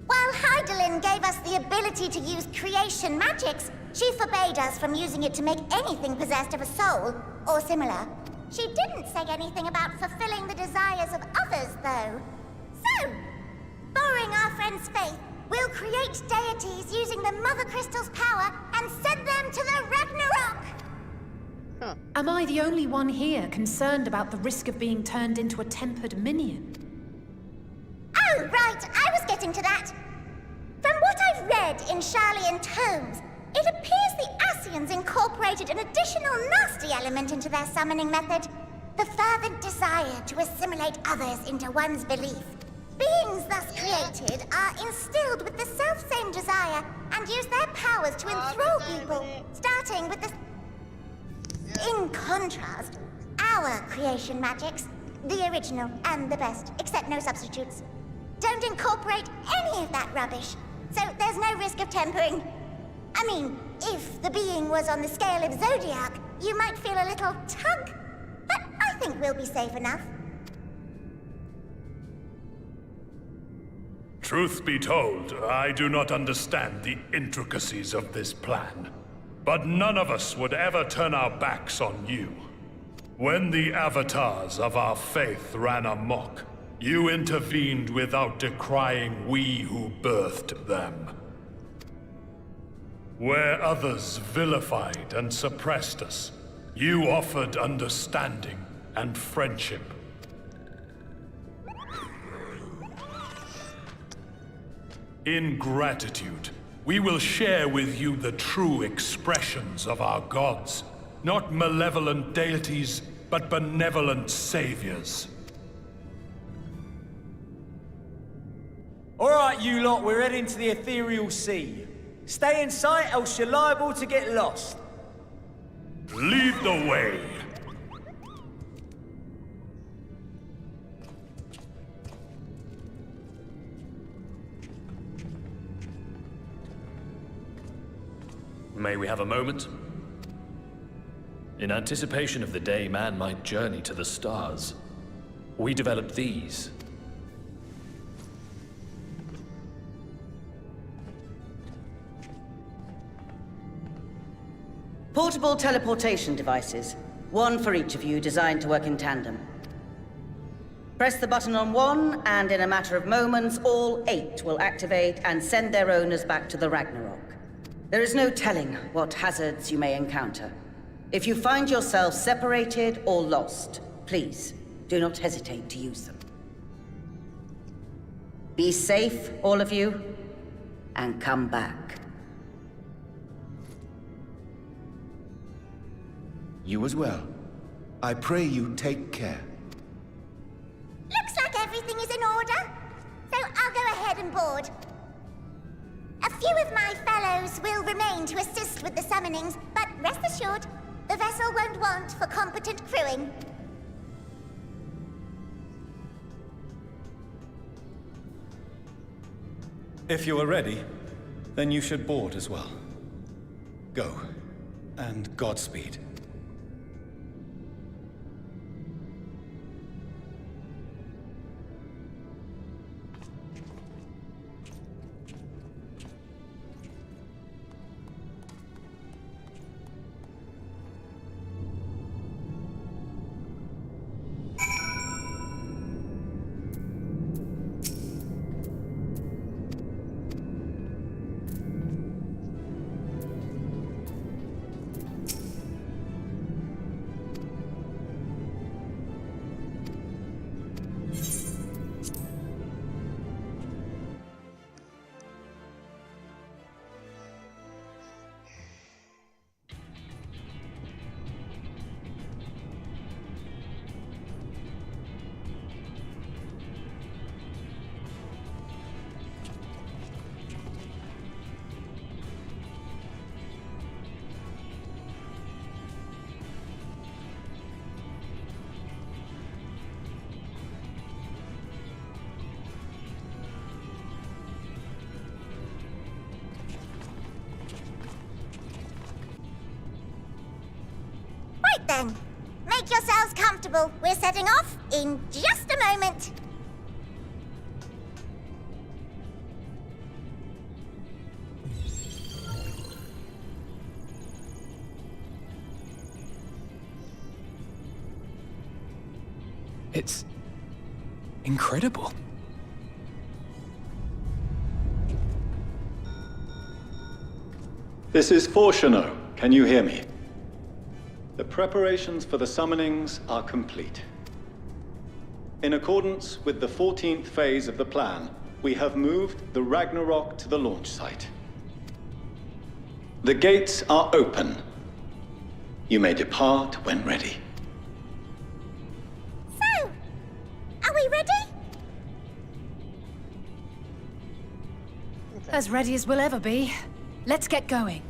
[SPEAKER 16] While Hydaelyn gave us the ability to use creation magics, she forbade us from using it to make anything possessed of a soul, or similar. She didn't say anything about fulfilling the desires of others, though. So, borrowing our friend's faith, we'll create deities using the Mothercrystal's power and send them to the Ragnarok!
[SPEAKER 3] Am I the only one here concerned about the risk of being turned into a tempered minion?
[SPEAKER 16] Oh, right, I was getting to that. From what I've read in Sharlayan tomes, it appears the Ascians incorporated an additional nasty element into their summoning method. The fervent desire to assimilate others into one's belief. Beings thus created are instilled with the self-same desire and use their powers to enthrall people, starting with the... In contrast, our creation magics, the original and the best, except no substitutes, don't incorporate any of that rubbish, so there's no risk of tempering. I mean, if the being was on the scale of Zodiac, you might feel a little tug, but I think we'll be safe enough.
[SPEAKER 14] Truth be told, I do not understand the intricacies of this plan. But none of us would ever turn our backs on you. When the avatars of our faith ran amok, you intervened without decrying we who birthed them. Where others vilified and suppressed us, you offered understanding and friendship. In gratitude, we will share with you the true expressions of our gods. Not malevolent deities, but benevolent saviors.
[SPEAKER 15] All right, you lot, we're heading to the ethereal sea. Stay in sight, else you're liable to get lost.
[SPEAKER 14] Lead the way.
[SPEAKER 17] May we have a moment? In anticipation of the day man might journey to the stars, we developed these.
[SPEAKER 18] Portable teleportation devices. One for each of you, designed to work in tandem. Press the button on one, and in a matter of moments, all 8 will activate and send their owners back to the Ragnarok. There is no telling what hazards you may encounter. If you find yourself separated or lost, please do not hesitate to use them. Be safe, all of you, and come back.
[SPEAKER 7] You as well. I pray you take care.
[SPEAKER 16] Looks like everything is in order, so I'll go ahead and board. A few of my fellows will remain to assist with the summonings, but rest assured, the vessel won't want for competent crewing.
[SPEAKER 13] If you are ready, then you should board as well. Go, and Godspeed.
[SPEAKER 16] Right then. Make yourselves comfortable. We're setting off in just a moment.
[SPEAKER 4] It's incredible.
[SPEAKER 19] This is Fortuno. Can you hear me? The preparations for the summonings are complete. In accordance with the 14th phase of the plan, we have moved the Ragnarok to the launch site. The gates are open. You may depart when ready.
[SPEAKER 16] So, are we ready?
[SPEAKER 3] As ready as we'll ever be. Let's get going.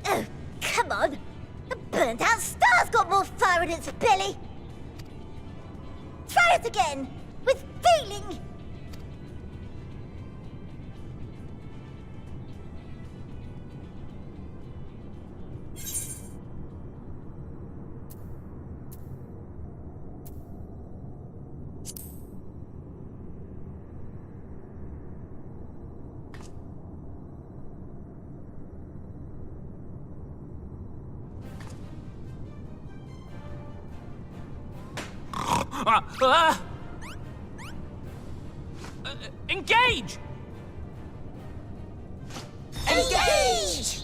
[SPEAKER 16] Oh, come on! The burnt-out star's got more fire in its belly! Try it again! With feeling!
[SPEAKER 15] Engage!
[SPEAKER 16] Engage!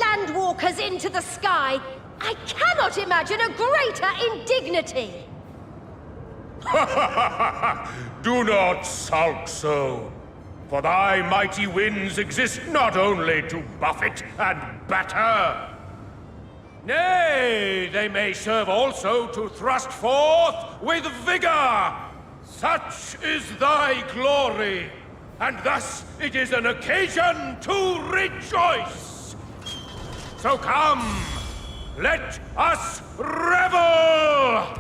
[SPEAKER 1] Landwalkers into the sky. I cannot imagine a greater indignity.
[SPEAKER 14] Do not sulk so, for thy mighty winds exist not only to buffet and batter. Nay, they may serve also to thrust forth with vigor. Such is thy glory, and thus it is an occasion to rejoice. So come, let us revel!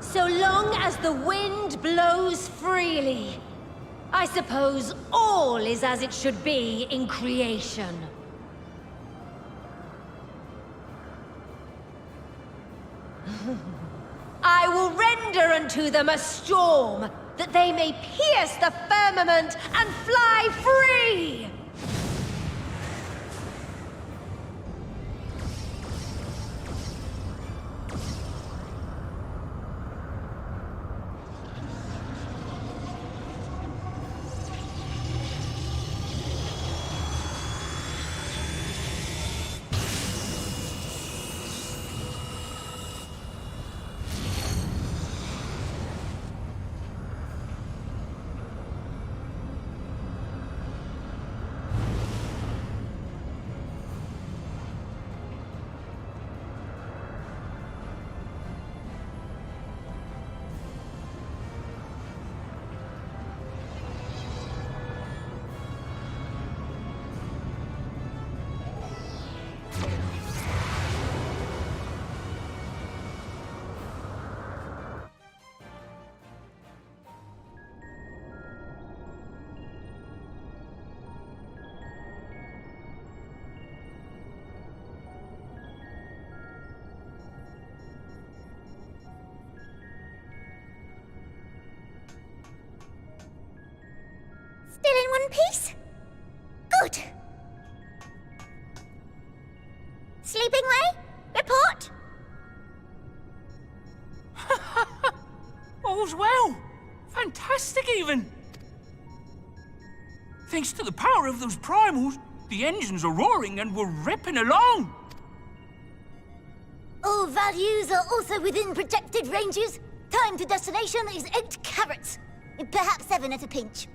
[SPEAKER 1] So long as the wind blows freely, I suppose all is as it should be in creation. I will render unto them a storm, that they may pierce the firmament and fly free!
[SPEAKER 16] in one piece? Good. Sleeping Way? Report?
[SPEAKER 20] All's well. Fantastic, even. Thanks to the power of those primals, the engines are roaring and we're ripping along.
[SPEAKER 1] All values are also within protected ranges. Time to destination is 8 carats. Perhaps 7 at a pinch.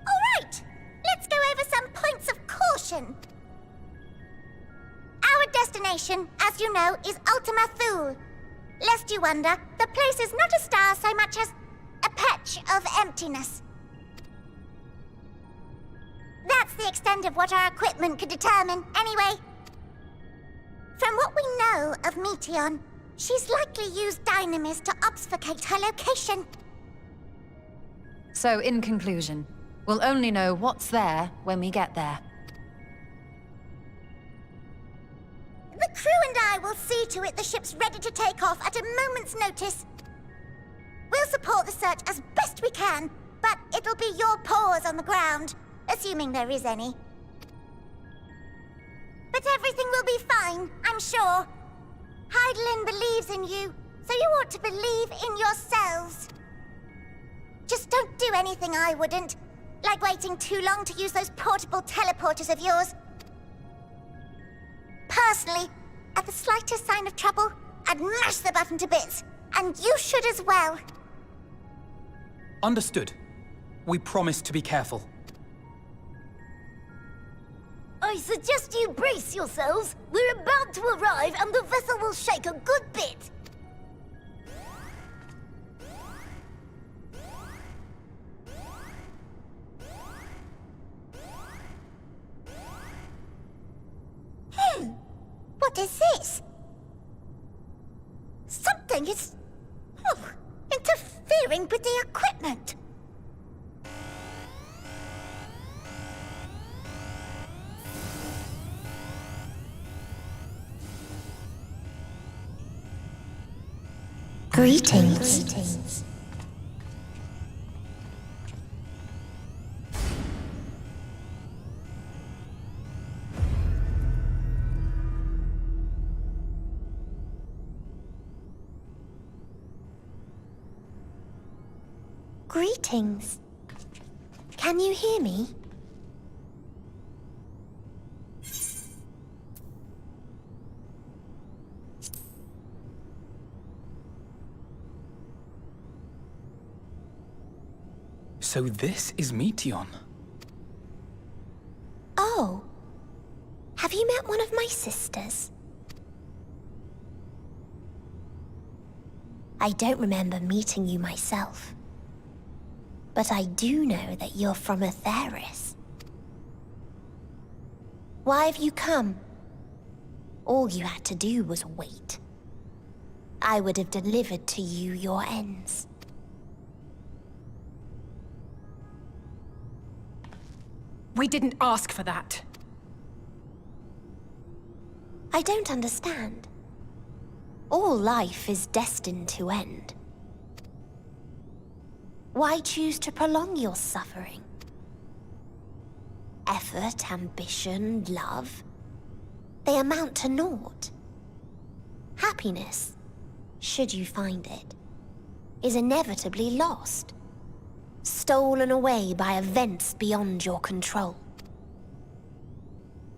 [SPEAKER 16] All right, let's go over some points of caution. Our destination, as you know, is Ultima Thule. Lest you wonder, the place is not a star so much as a patch of emptiness. That's the extent of what our equipment could determine, anyway. From what we know of Meteion, she's likely used dynamis to obfuscate her location.
[SPEAKER 3] So, in conclusion, we'll only know what's there when we get there.
[SPEAKER 16] The crew and I will see to it the ship's ready to take off at a moment's notice. We'll support the search as best we can, but it'll be your paws on the ground, assuming there is any. But everything will be fine, I'm sure. Hydaelyn believes in you, so you ought to believe in yourselves. Just don't do anything I wouldn't, like waiting too long to use those portable teleporters of yours. Personally, at the slightest sign of trouble, I'd mash the button to bits, and you should as well.
[SPEAKER 4] Understood. We promise to be careful.
[SPEAKER 1] I suggest you brace yourselves. We're about to arrive and the vessel will shake a good bit.
[SPEAKER 16] What is this? Something is... interfering with the equipment.
[SPEAKER 12] Greetings. Greetings. Can you hear me?
[SPEAKER 4] So this is Meteion.
[SPEAKER 12] Oh. Have you met one of my sisters? I don't remember meeting you myself. But I do know that you're from Atheris. Why have you come? All you had to do was wait. I would have delivered to you your ends.
[SPEAKER 21] We didn't ask for that.
[SPEAKER 12] I don't understand. All life is destined to end. Why choose to prolong your suffering? Effort, ambition, love, they amount to naught. Happiness, should you find it, is inevitably lost. Stolen away by events beyond your control.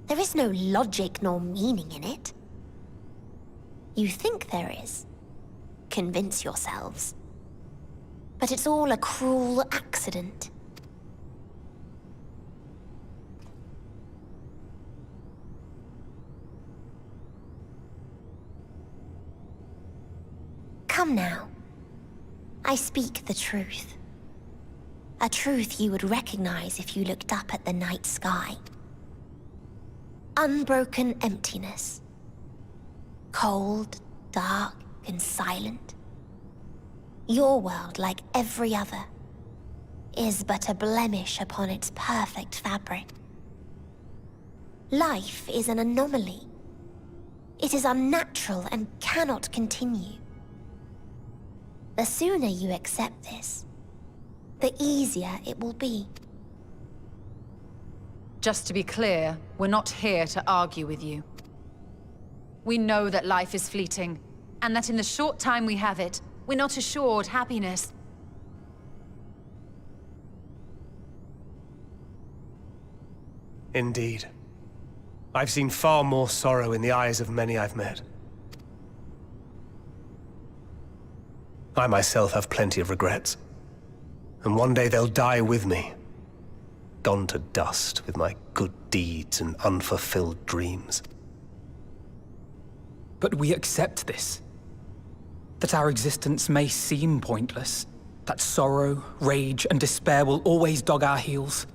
[SPEAKER 12] There is no logic nor meaning in it. You think there is. Convince yourselves. But it's all a cruel accident. Come now. I speak the truth. A truth you would recognize if you looked up at the night sky. Unbroken emptiness. Cold, dark, and silent. Your world, like every other, is but a blemish upon its perfect fabric. Life is an anomaly. It is unnatural and cannot continue. The sooner you accept this, the easier it will be.
[SPEAKER 3] Just to be clear, we're not here to argue with you. We know that life is fleeting, and that in the short time we have it, we're not assured happiness.
[SPEAKER 6] Indeed. I've seen far more sorrow in the eyes of many I've met. I myself have plenty of regrets. And one day they'll die with me. Gone to dust with my good deeds and unfulfilled dreams.
[SPEAKER 4] But we accept this. That our existence may seem pointless. That sorrow, rage, and despair will always dog our heels.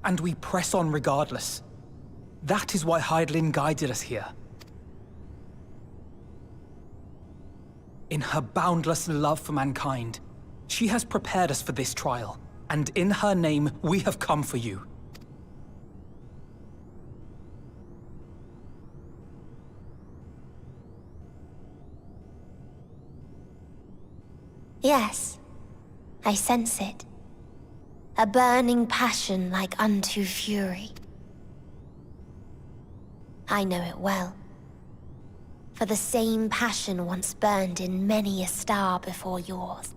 [SPEAKER 4] And we press on regardless. That is why Hydaelyn guided us here. In her boundless love for mankind, she has prepared us for this trial, and in her name, we have come for you.
[SPEAKER 12] Yes, I sense it. A burning passion like unto fury. I know it well. For the same passion once burned in many a star before yours.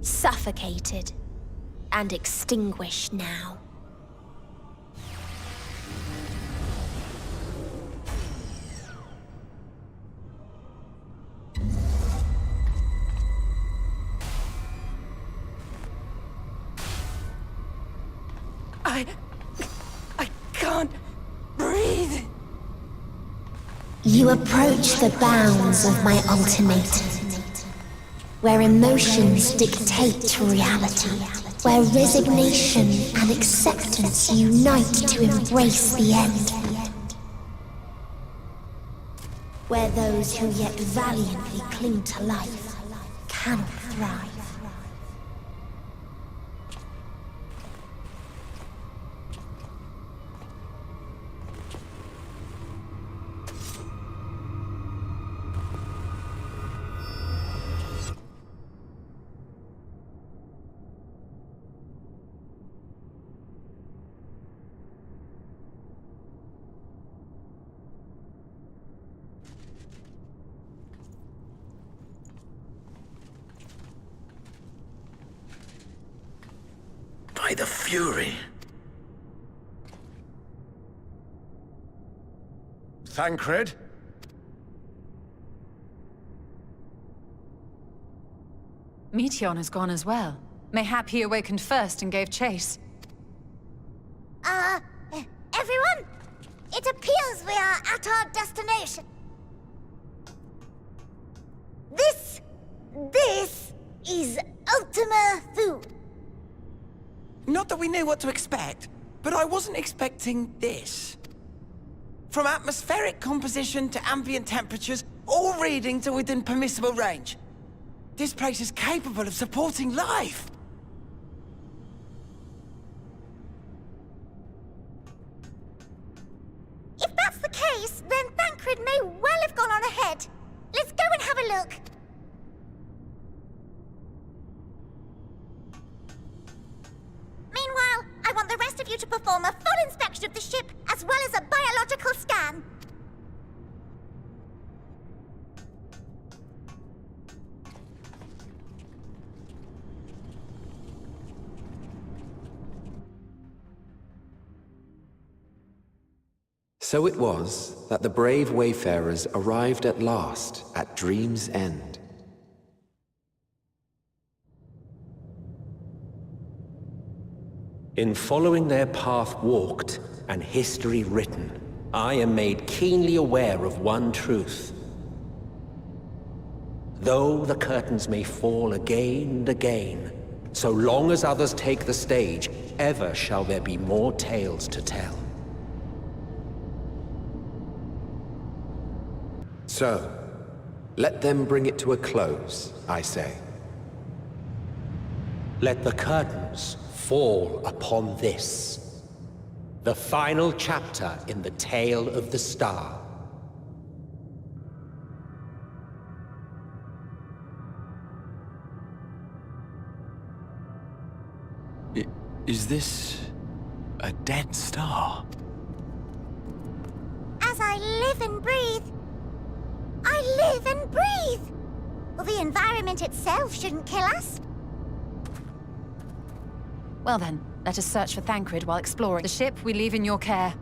[SPEAKER 12] Suffocated and extinguished now.
[SPEAKER 21] I can't breathe.
[SPEAKER 12] You approach the bounds of my ultimatum, where emotions dictate reality, where resignation and acceptance unite to embrace the end, where those who yet valiantly cling to life cannot thrive.
[SPEAKER 7] By the Fury. Thancred?
[SPEAKER 3] Meteon has gone as well. Mayhap he awakened first and gave chase.
[SPEAKER 16] Everyone? It appears we are at our destination. This is Ultima Thule.
[SPEAKER 5] Not that we knew what to expect, but I wasn't expecting this. From atmospheric composition to ambient temperatures, all reading to within permissible range. This place is capable of supporting life.
[SPEAKER 16] If that's the case, then Thancred may well have gone on ahead. Let's go and have a look. Meanwhile, I want the rest of you to perform a full inspection of the ship, as well as a biological scan.
[SPEAKER 22] So it was that the brave wayfarers arrived at last at Dream's End. In following their path walked and history written, I am made keenly aware of one truth. Though the curtains may fall again and again, so long as others take the stage, ever shall there be more tales to tell. So, let them bring it to a close, I say. Let the curtains fall upon this. The final chapter in the tale of the star.
[SPEAKER 11] Is this a dead star?
[SPEAKER 16] As I live and breathe, I live and breathe. Well, the environment itself shouldn't kill us.
[SPEAKER 3] Well then, let us search for Thancred while exploring. The ship we leave in your care.